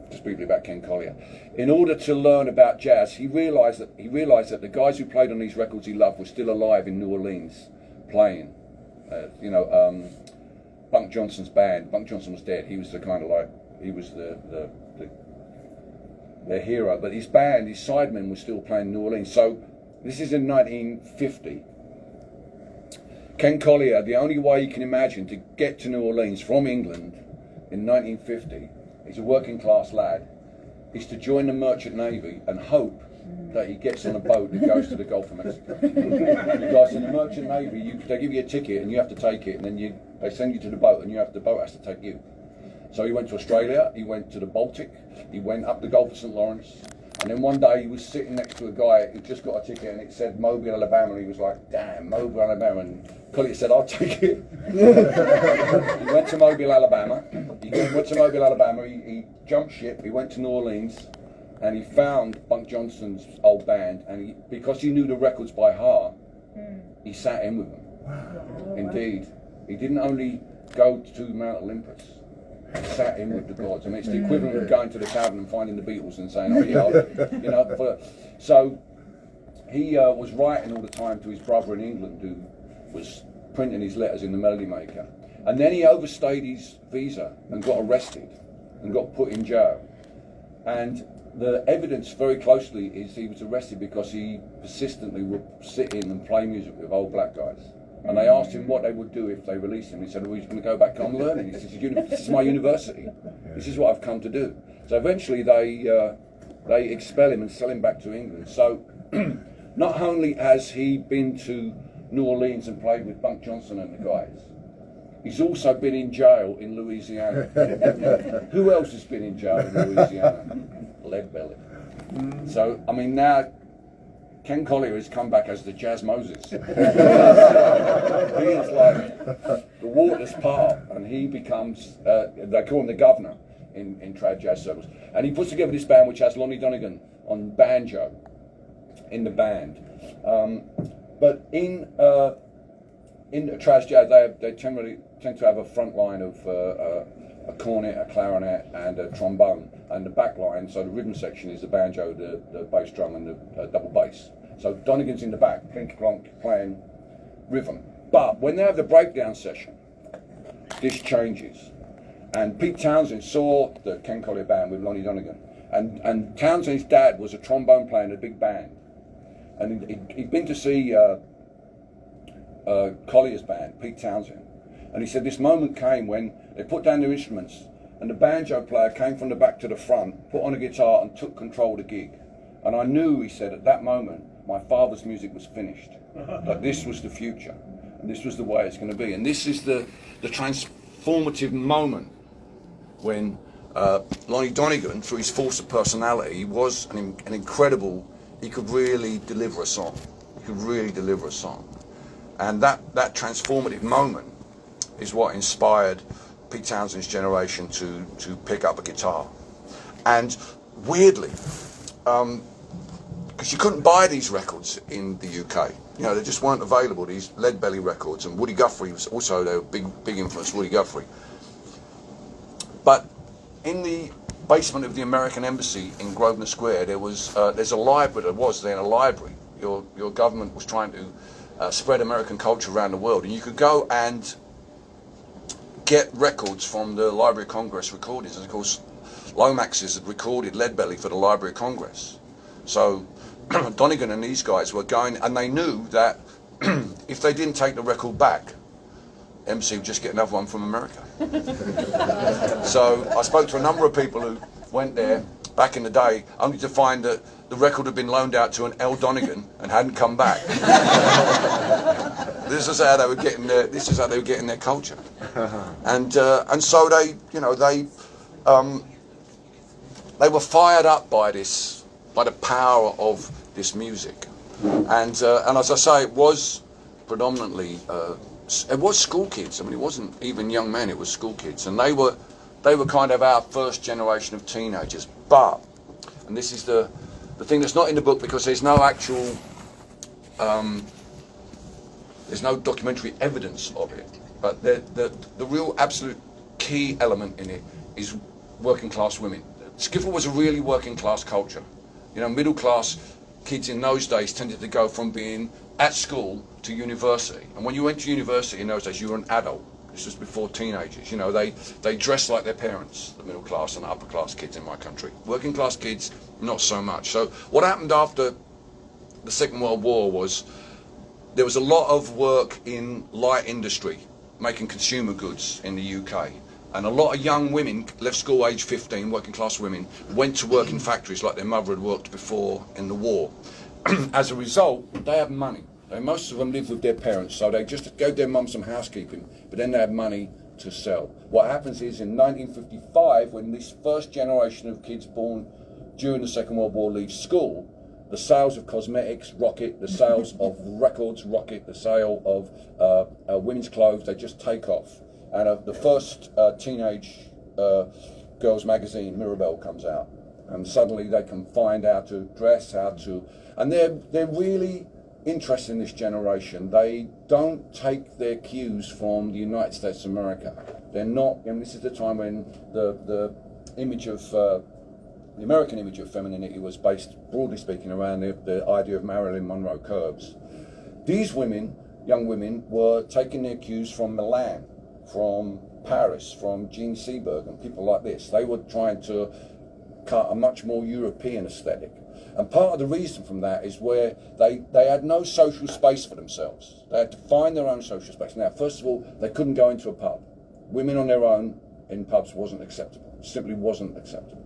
Just briefly about Ken Collier. In order to learn about jazz, he realised that the guys who played on these records he loved were still alive in New Orleans, playing. Bunk Johnson's band. Bunk Johnson was dead. He was the kind of like. He was their hero, but his band, his sidemen, were still playing in New Orleans. So this is in 1950. Ken Collier, the only way you can imagine to get to New Orleans from England in 1950, he's a working class lad, is to join the Merchant Navy and hope that he gets on a boat that goes to the Gulf of Mexico. Because in the Merchant Navy, they give you a ticket and you have to take it, and then they send you to the boat and the boat has to take you. So he went to Australia, he went to the Baltic, he went up the Gulf of St. Lawrence, and then one day he was sitting next to a guy who just got a ticket and it said Mobile, Alabama, and he was like, damn, Mobile, Alabama, and Collier said, I'll take it. He went to Mobile, Alabama, he jumped ship, he went to New Orleans, and he found Bunk Johnson's old band, and because he knew the records by heart, he sat in with them. Indeed. He didn't only go to Mount Olympus, sat in with the gods. I mean, it's the equivalent of going to the tavern and finding the Beatles and saying, oh yeah, so he was writing all the time to his brother in England, who was printing his letters in the Melody Maker. And then he overstayed his visa and got arrested and got put in jail. And the evidence very closely is he was arrested because he persistently would sit in and play music with old black guys. And they asked him what they would do if they released him. He said, well, he's going to go back home learning. He said, this is my university. This is what I've come to do. So eventually they expel him and sell him back to England. So not only has he been to New Orleans and played with Bunk Johnson and the guys, he's also been in jail in Louisiana. Who else has been in jail in Louisiana? Lead Belly. So, I mean, now Ken Collier has come back as the Jazz Moses. He is like the waters part, and he becomes, they call him the governor in trad jazz circles. And he puts together this band which has Lonnie Donegan on banjo in the band. But in Traz Jazz, they tend to have a front line of a cornet, a clarinet, and a trombone, and the back line, so the rhythm section, is the banjo, the bass drum, and the double bass. So Donegan's in the back, clink clonk, playing rhythm. But when they have the breakdown session, this changes. And Pete Townsend saw the Ken Collier band with Lonnie Donegan, and Townsend's dad was a trombone player in a big band, and he'd been to see Collier's band, Pete Townsend, and he said this moment came when they put down their instruments and the banjo player came from the back to the front, put on a guitar and took control of the gig. And I knew, he said, at that moment my father's music was finished, that this was the future and this was the way it's going to be. And this is the transformative moment when Lonnie Donegan, through his force of personality, was an incredible, he could really deliver a song. He could really deliver a song. And that transformative moment is what inspired Pete Townsend's generation to pick up a guitar. And weirdly, because you couldn't buy these records in the UK, you know, they just weren't available, these Lead Belly records, and Woody Guthrie was also, they were big influence, Woody Guthrie. But in the basement of the American Embassy in Grosvenor Square, there's a library, there was then a library. Your government was trying to spread American culture around the world, and you could go and get records from the Library of Congress recordings, and of course Lomaxes had recorded Lead Belly for the Library of Congress. So Donegan and these guys were going, and they knew that if they didn't take the record back, MC would just get another one from America. So I spoke to a number of people who went there back in the day, only to find that the record had been loaned out to an L. Donegan and hadn't come back. This is how they were getting their. This is how they were getting their culture, and so they, you know, they were fired up by this, by the power of this music, and as I say, it was predominantly it was school kids. I mean, it wasn't even young men; it was school kids, and they were kind of our first generation of teenagers. But, and this is the thing that's not in the book because there's no actual. There's no documentary evidence of it, but the real absolute key element in it is working class women. Skiffle was a really working class culture. You know, middle class kids in those days tended to go from being at school to university. And when you went to university in those days, you were an adult. This was before teenagers. You know, they dressed like their parents, the middle class and upper class kids in my country. Working class kids, not so much. So what happened after the Second World War was there was a lot of work in light industry, making consumer goods in the UK. And a lot of young women left school age 15, working class women, went to work in factories like their mother had worked before in the war. As a result, they have money. Most of them live with their parents, so they just gave their mum some housekeeping, but then they have money to sell. What happens is in 1955, when this first generation of kids born during the Second World War leave school, the sales of cosmetics rocket, the sales of records rocket, the sale of women's clothes, they just take off. And the first teenage girls magazine, Mirabelle, comes out. And suddenly they can find how to dress, how to... And they're really interested in this generation. They don't take their cues from the United States of America. They're not... I mean, this is the time when the image of... the American image of femininity was based, broadly speaking, around the idea of Marilyn Monroe curves. These women, young women, were taking their cues from Milan, from Paris, from Jean Seberg and people like this. They were trying to cut a much more European aesthetic. And part of the reason from that is where they had no social space for themselves. They had to find their own social space. Now, first of all, they couldn't go into a pub. Women on their own in pubs wasn't acceptable. It simply wasn't acceptable.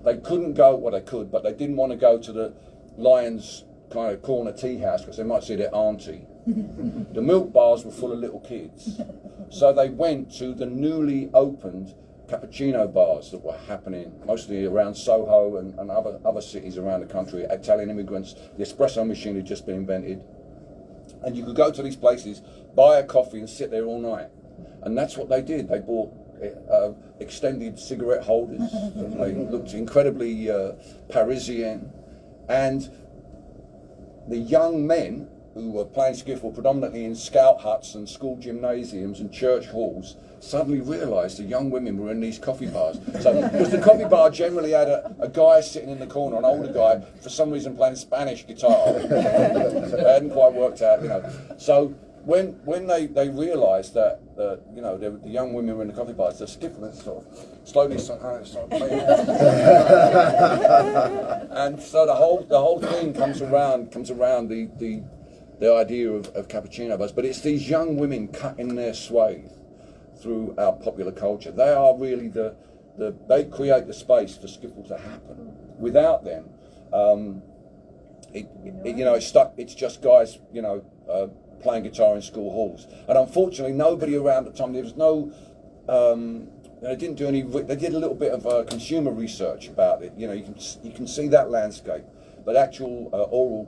They couldn't go, well they could, but they didn't want to go to the Lions kind of corner tea house because they might see their auntie. The milk bars were full of little kids. So they went to the newly opened cappuccino bars that were happening mostly around Soho and other cities around the country. Italian immigrants, the espresso machine had just been invented. And you could go to these places, buy a coffee and sit there all night. And that's what they did. They bought extended cigarette holders and they looked incredibly Parisian, And the young men who were playing skiffle predominantly in scout huts and school gymnasiums and church halls suddenly realised the young women were in these coffee bars. So, because the coffee bar generally had a guy sitting in the corner, an older guy, for some reason playing Spanish guitar. So it hadn't quite worked out, you know. So when they realised that, you know, the young women were in the coffee bars, the skiffle sort of slowly started playing. And so the whole thing comes around the idea of cappuccino bars, but it's these young women cutting their swathe through our popular culture. They are really they create the space for skiffle to happen. Without them, it's just guys, you know, playing guitar in school halls. And unfortunately, nobody around at the time. There was no. They didn't do any. They did a little bit of consumer research about it. You know, you can see that landscape, but actual oral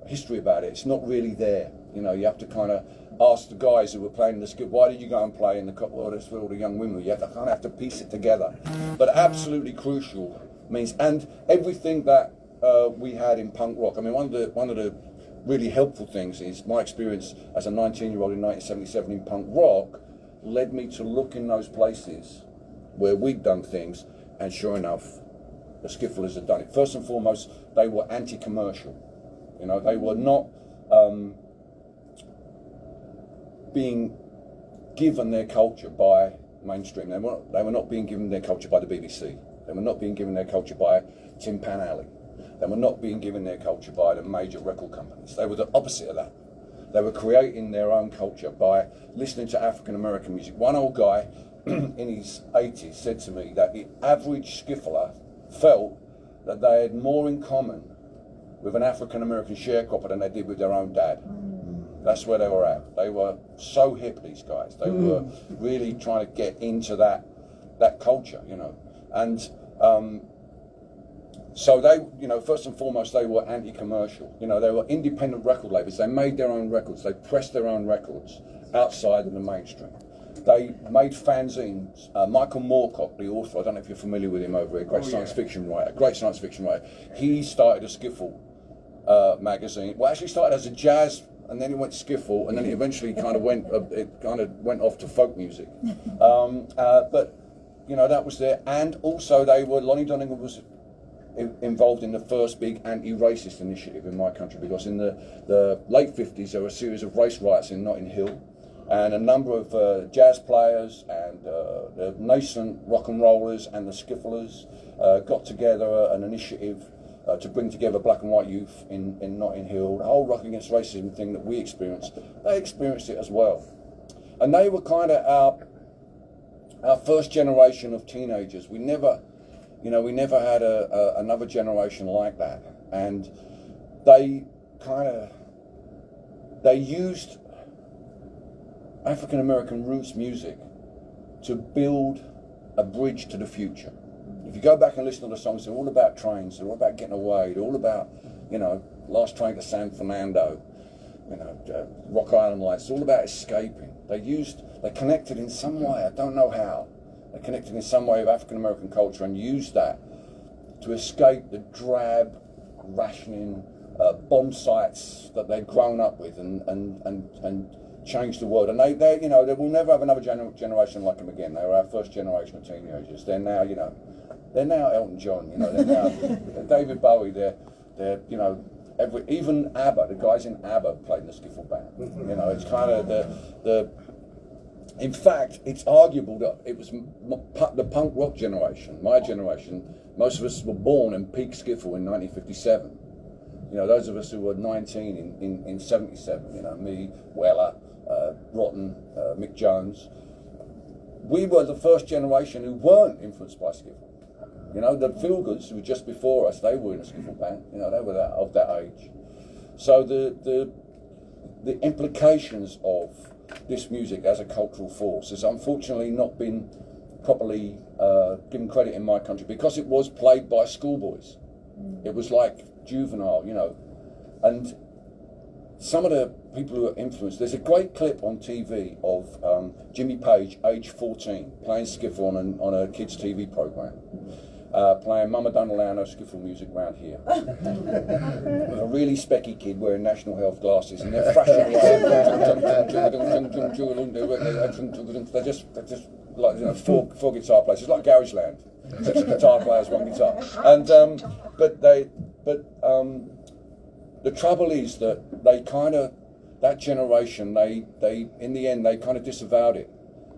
history about it, it's not really there. You know, you have to kind of ask the guys who were playing the skiffle, why did you go and play in the couple? Well, that's for all the young women. You have to piece it together. But absolutely crucial means, and everything that we had in punk rock. I mean, one of the really helpful things is my experience as a 19-year-old in 1977 in punk rock led me to look in those places where we'd done things, and sure enough, the skifflers had done it. First and foremost, they were anti-commercial. You know, they were not being given their culture by mainstream. They were not being given their culture by the BBC. They were not being given their culture by Tin Pan Alley. They were not being given their culture by the major record companies. They were the opposite of that. They were creating their own culture by listening to African American music. One old guy in his 80s said to me that the average skiffler felt that they had more in common with an African American sharecropper than they did with their own dad. That's where they were at. They were so hip, these guys. They were really trying to get into that culture, you know. And so they, you know, first and foremost, they were anti-commercial. You know, they were independent record labels. They made their own records. They pressed their own records outside of the mainstream. They made fanzines. Michael Moorcock, the author, I don't know if you're familiar with him over here, great science fiction writer. He started a skiffle magazine. Well, actually started as a jazz, and then he went to skiffle, and then he eventually kind of went off to folk music. But you know, that was there, and also Lonnie Donegan was involved in the first big anti-racist initiative in my country, because in the late 50s there were a series of race riots in Notting Hill, and a number of jazz players and the nascent rock and rollers and the skifflers got together an initiative to bring together black and white youth in Notting Hill. The whole Rock Against Racism thing that we experienced, they experienced it as well. And they were kind of our first generation of teenagers. We never had another generation like that. And they used African American roots music to build a bridge to the future. If you go back and listen to the songs, they're all about trains, they're all about getting away, they're all about, you know, Last Train to San Fernando, you know, Rock Island Lights, it's all about escaping. They connected in some way, I don't know how, they connected in some way with African American culture and used that to escape the drab, rationing bomb sites that they'd grown up with and change the world. And they you know, they will never have another generation like them again. They were our first generation of teenagers. They're now, you know, they're now Elton John, you know, they're now David Bowie, they're you know, even ABBA, the guys in ABBA played in the skiffle band. You know, it's kind of in fact, it's arguable that it was the punk rock generation, my generation. Most of us were born in peak skiffle in 1957. You know, those of us who were 19 in 77, you know, me, Weller, Rotten, Mick Jones, we were the first generation who weren't influenced by skiffle. You know, the Feel-Goods who were just before us, they were in a skiffle band. You know, they were of that age. So the implications of this music as a cultural force has unfortunately not been properly given credit in my country, because it was played by schoolboys. It was like juvenile, you know. And some of the people who were influenced, there's a great clip on TV of Jimmy Page, age 14, playing skiffle on a kids' TV program. playing Mama Don't Allow No Skiffle music round here. With a really specky kid wearing National Health glasses, and they're thrashing away. They're just like, you know, four guitar players. It's like Garage Land. 6 guitar players, 1 guitar. And the trouble is that they kind of, that generation, they in the end they kind of disavowed it,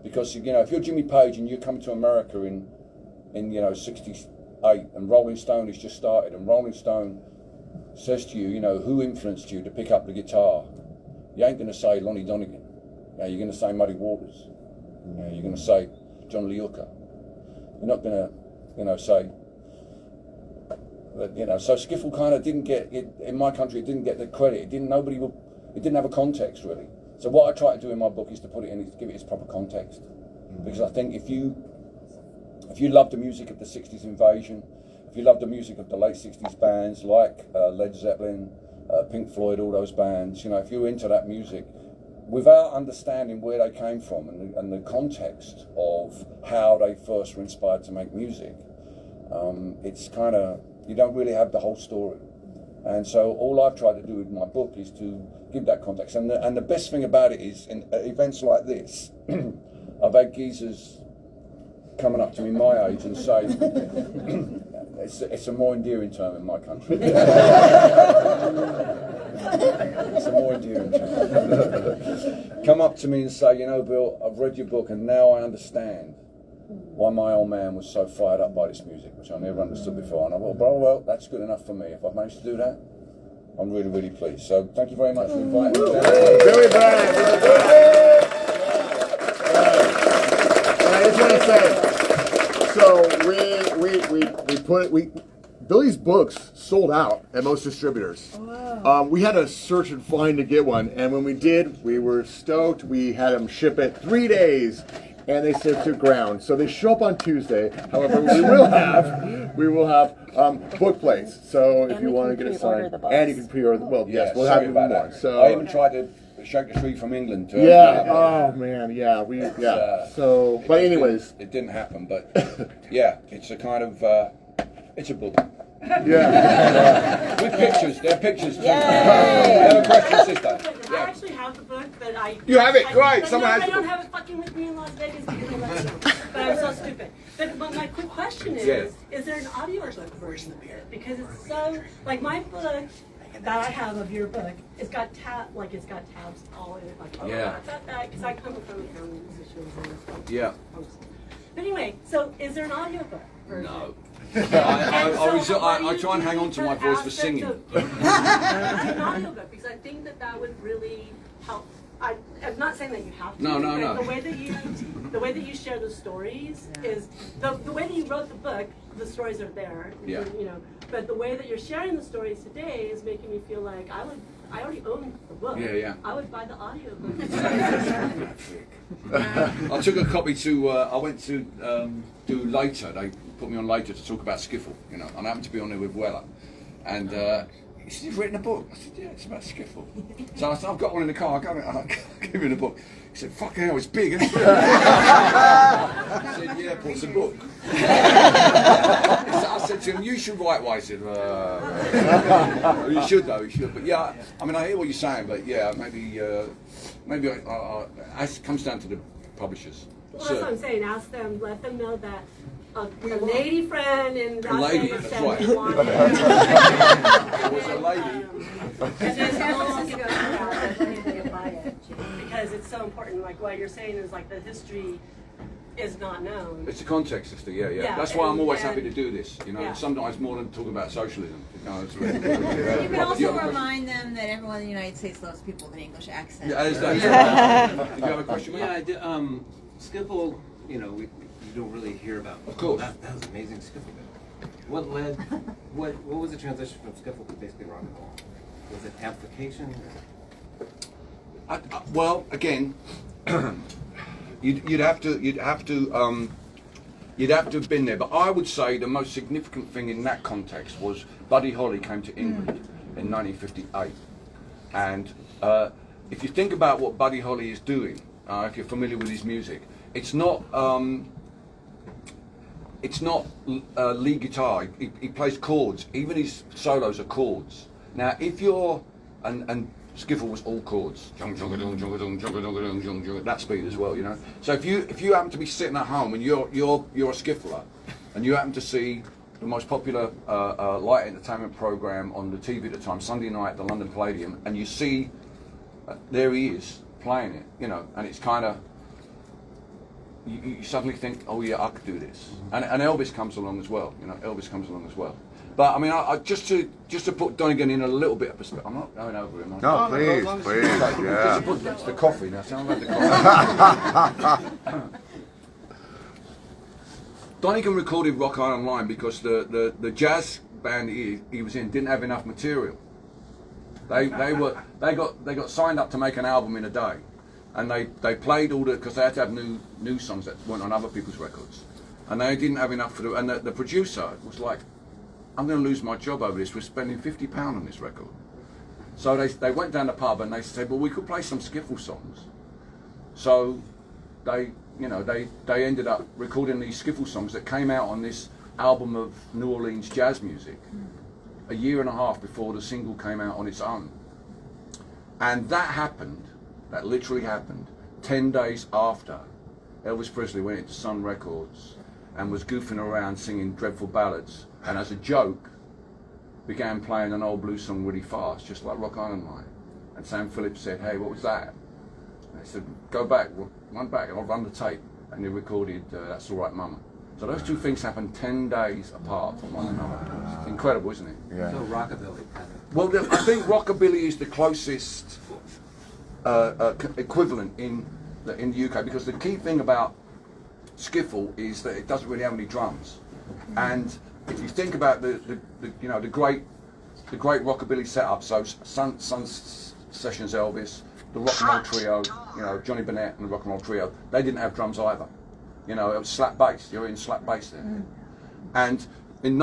because, you know, if you're Jimmy Page and you come to America in you know, 68, and Rolling Stone has just started, and Rolling Stone says to you, you know, who influenced you to pick up the guitar? You ain't going to say Lonnie Donegan. You know, you're going to say Muddy Waters. You know, you're going to say John Lee Hooker. You're not going to, you know, say that, you know. So skiffle kind of didn't get it in my country. It didn't get the credit. It didn't have a context really. So what I try to do in my book is to put it in, to give it its proper context, because I think if you love the music of the 60s invasion, if you love the music of the late 60s bands like Led Zeppelin, Pink Floyd, all those bands, you know, if you're into that music, without understanding where they came from and the context of how they first were inspired to make music, it's kind of, you don't really have the whole story. And so all I've tried to do with my book is to give that context. And the best thing about it is, in events like this, I've had geezers coming up to me my age and say, it's a more endearing term in my country. It's a more endearing term. Come up to me and say, you know, Bill, I've read your book and now I understand why my old man was so fired up by this music, which I never understood before. And I thought, well, that's good enough for me. If I've managed to do that, I'm really, really pleased. So thank you very much for inviting me down. Billy Bragg. I just want to say, so Billy's books sold out at most distributors. Wow. We had to search and find to get one, and when we did, we were stoked. We had them ship it 3 days, and they said to ground. So they show up on Tuesday. However, we will have book plates. So if you want to get a signed, and you can pre-order the book. Yes, we'll have even more. So I even tried to shake the tree from England too. Yeah. Oh man. Yeah. So, but anyways, it didn't happen. But yeah, it's a kind of it's a book. Yeah. With pictures. There are pictures too. I actually have the book, but You have it? Great. Someone has I the don't book. have it fucking with me in Las Vegas because I left it. But I'm so stupid. But my quick question is there an audiobook version of it? Because it's so, like my book that I have of your book, it's got tabs all in it. Like, because I come from accounting musicians and stuff. Yeah. But anyway, so is there an audiobook version? No. I try and hang on to my voice for singing. An audiobook, because I think that would really help. I'm not saying that you have to. No. The way that you share the stories is the way that you wrote the book. The stories are there. Yeah. You know, but the way that you're sharing the stories today is making me feel like I already own the book. Yeah. I would buy the audiobook. I took a copy to. I went to do Laytart. They put me on Laytart to talk about skiffle. You know, and I happened to be on there with Weller, and. He said, "You've written a book?" I said, "Yeah, it's about skiffle." So I said, "I've got one in the car." I gave him the book. He said, "Fucking hell, it's big, isn't it?" I said, "Yeah, but it's a book." I said to him, "You should write one." He said, "You should though, you should." But yeah, I mean, I hear what you're saying, but yeah, maybe it comes down to the publishers. Well, that's what I'm saying. Ask them, let them know that a lady friend in Los Angeles said they wanted it. It was a lady. Because it's so important. Like what you're saying is like the history is not known. It's the context, sister. Yeah. That's why I'm always happy to do this. You know, sometimes more than talking about socialism. You know, it's really, you can also remind them that everyone in the United States loves people with an English accent. Yeah, did you have a question? Yeah, I did. Skiffle, you know, you don't really hear about. Of course. That was amazing skiffle. What led? What was the transition from skiffle to basically rock and roll? Was it amplification? Well, again, you'd have to have been there. But I would say the most significant thing in that context was Buddy Holly came to England in 1958, and if you think about what Buddy Holly is doing, if you're familiar with his music, it's not. it's not lead guitar. He plays chords. Even his solos are chords. Now, if you're and skiffle was all chords, that speed as well, you know. So if you happen to be sitting at home and you're a skiffler, and you happen to see the most popular light entertainment program on the TV at the time, Sunday night at the London Palladium, and you see there he is playing it, you know, and it's kind of you suddenly think, oh yeah, I could do this, and Elvis comes along as well, you know. Elvis comes along as well. But I mean, I just to put Donegan in a little bit of perspective. I'm not going over him. No, please. Yeah. It's the coffee now. Sound like the coffee. Donegan recorded Rock Island Line because the jazz band he was in didn't have enough material. They got signed up to make an album in a day, and they played all because they had to have new songs that weren't on other people's records, and they didn't have enough for the. And the producer was like, I'm going to lose my job over this. We're spending £50 on this record. So they went down the pub and they said, well, we could play some skiffle songs. So they ended up recording these skiffle songs that came out on this album of New Orleans jazz music a year and a half before the single came out on its own. And that literally happened 10 days after Elvis Presley went into Sun Records and was goofing around singing dreadful ballads, and as a joke began playing an old blues song really fast, just like Rock Island Line. And Sam Phillips said, hey, what was that? And they said, go back, run back, and I'll run the tape. And he recorded That's All Right Mama. So those two things happened 10 days apart from one another. It's incredible, isn't it? Yeah. So rockabilly kind of. Well, I think rockabilly is the closest equivalent in the UK, because the key thing about skiffle is that it doesn't really have any drums. And if you think about the great rockabilly setup, so Sun Sessions Elvis, the Rock and Roll Trio, you know, Johnny Bennett and the Rock and Roll Trio, they didn't have drums either. You know, it was slap bass. You're in slap bass there. And in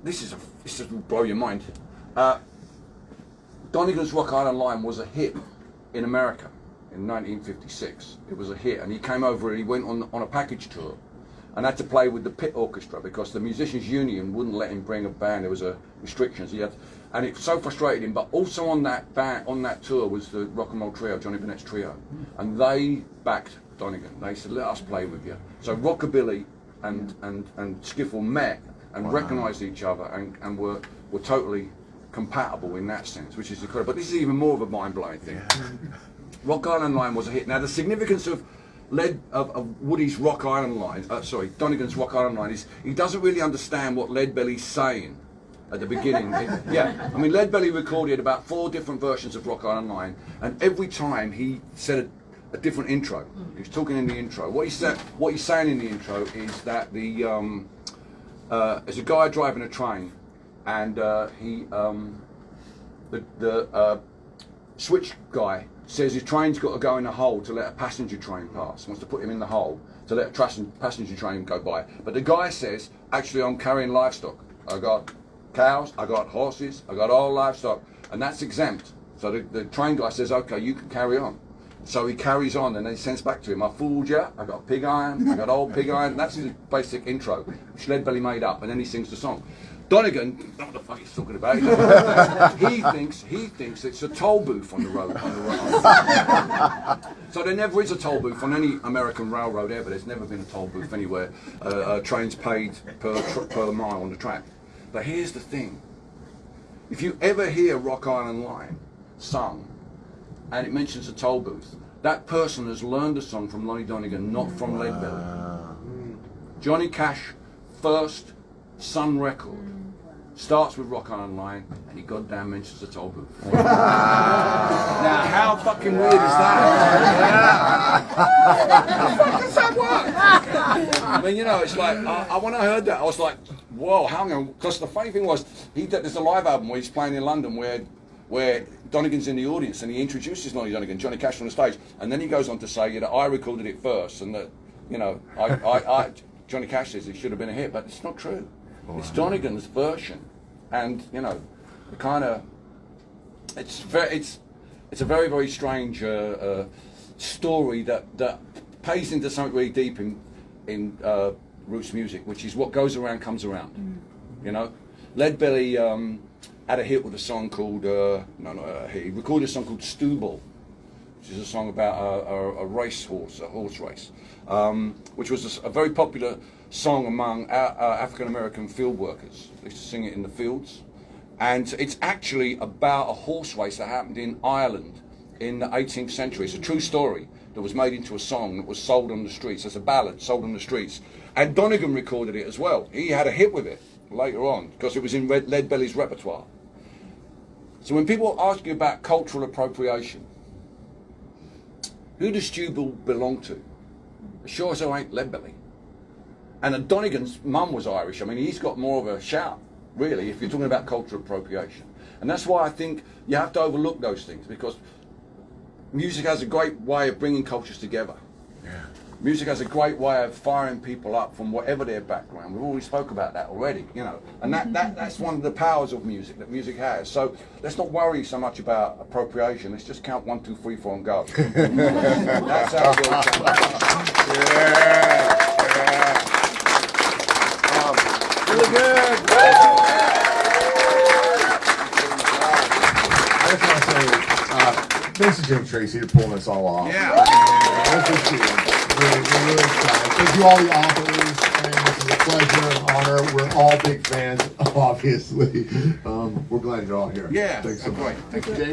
this will blow your mind. Donegan's Rock Island Line was a hit in America in 1956. It was a hit, and he came over and he went on a package tour and had to play with the pit orchestra because the musicians union wouldn't let him bring a band. There was restrictions. And it so frustrated him. But also on that tour was the Rock and Roll Trio, Johnny Bennett's trio, and they backed Donegan. They said, let us play with you. So rockabilly and skiffle met and recognised each other and were totally compatible in that sense, which is incredible. But this is even more of a mind-blowing thing. Yeah. Rock Island Line was a hit. Now the significance of Woody's Rock Island Line, Donegan's Rock Island Line is he doesn't really understand what Leadbelly's saying at the beginning. I mean, Leadbelly recorded about 4 different versions of Rock Island Line, and every time he said a different intro. He was talking in the intro. What he's saying in the intro is that there's a guy driving a train, and the switch guy says his train's got to go in a hole to let a passenger train pass. Wants to put him in the hole to let a passenger train go by. But the guy says, actually, I'm carrying livestock. I got cows, I got horses, I got all livestock, and that's exempt. So the train guy says, okay, you can carry on. So he carries on, and then he sends back to him, I fooled you, I got pig iron, I got old pig iron. That's the basic intro, which Leadbelly made up, and then he sings the song. Donegan, don't know what the fuck he's talking about. He thinks it's a toll booth on the road. So there never is a toll booth on any American railroad ever. There's never been a toll booth anywhere. Trains paid per mile on the track. But here's the thing: if you ever hear Rock Island Line sung, and it mentions a toll booth, that person has learned the song from Lonnie Donegan, not from Leadbelly. Johnny Cash, first Sun record, starts with Rock Island Line, and he goddamn mentions the toll booth. Now, how fucking weird is that? How does that work? I mean, you know, it's like, when I heard that, I was like, whoa, hang on. Because the funny thing was, there's a live album where he's playing in London where Donegan's in the audience, and he introduces Lonnie Donegan, Johnny Cash on the stage, and then he goes on to say that I recorded it first, and that, you know, Johnny Cash says it should have been a hit, but it's not true. It's Donegan's version, and you know, it's a very, very strange story that pays into something really deep in roots music, which is what goes around comes around. You know, Leadbelly had a hit with a song called he recorded a song called Stubble, which is a song about a racehorse, a horse race, which was a very popular song among African American field workers. They used to sing it in the fields, and it's actually about a horse race that happened in Ireland in the 18th century. It's a true story that was made into a song that was sold on the streets. It's a ballad sold on the streets. And Donegan recorded it as well. He had a hit with it later on because it was in Leadbelly's repertoire. So when people ask you about cultural appropriation, who does Stubble belong to? Sure as hell ain't Leadbelly. And Donegan's mum was Irish. I mean, he's got more of a shout, really, if you're talking about cultural appropriation. And that's why I think you have to overlook those things, because music has a great way of bringing cultures together. Yeah. Music has a great way of firing people up from whatever their background. We've already spoke about that already, you know. And that's one of the powers of music that music has. So let's not worry so much about appropriation. Let's just count 1, 2, 3, 4 and go. That's how it works. Really good. I just want to say, thanks to Jim Tracy for pulling this all off. Yeah. We're really excited. Thank you all the authors. I mean, this is a pleasure and honor. We're all big fans, obviously. We're glad you're all here. Yeah, Thanks so much. great. Thank you, James.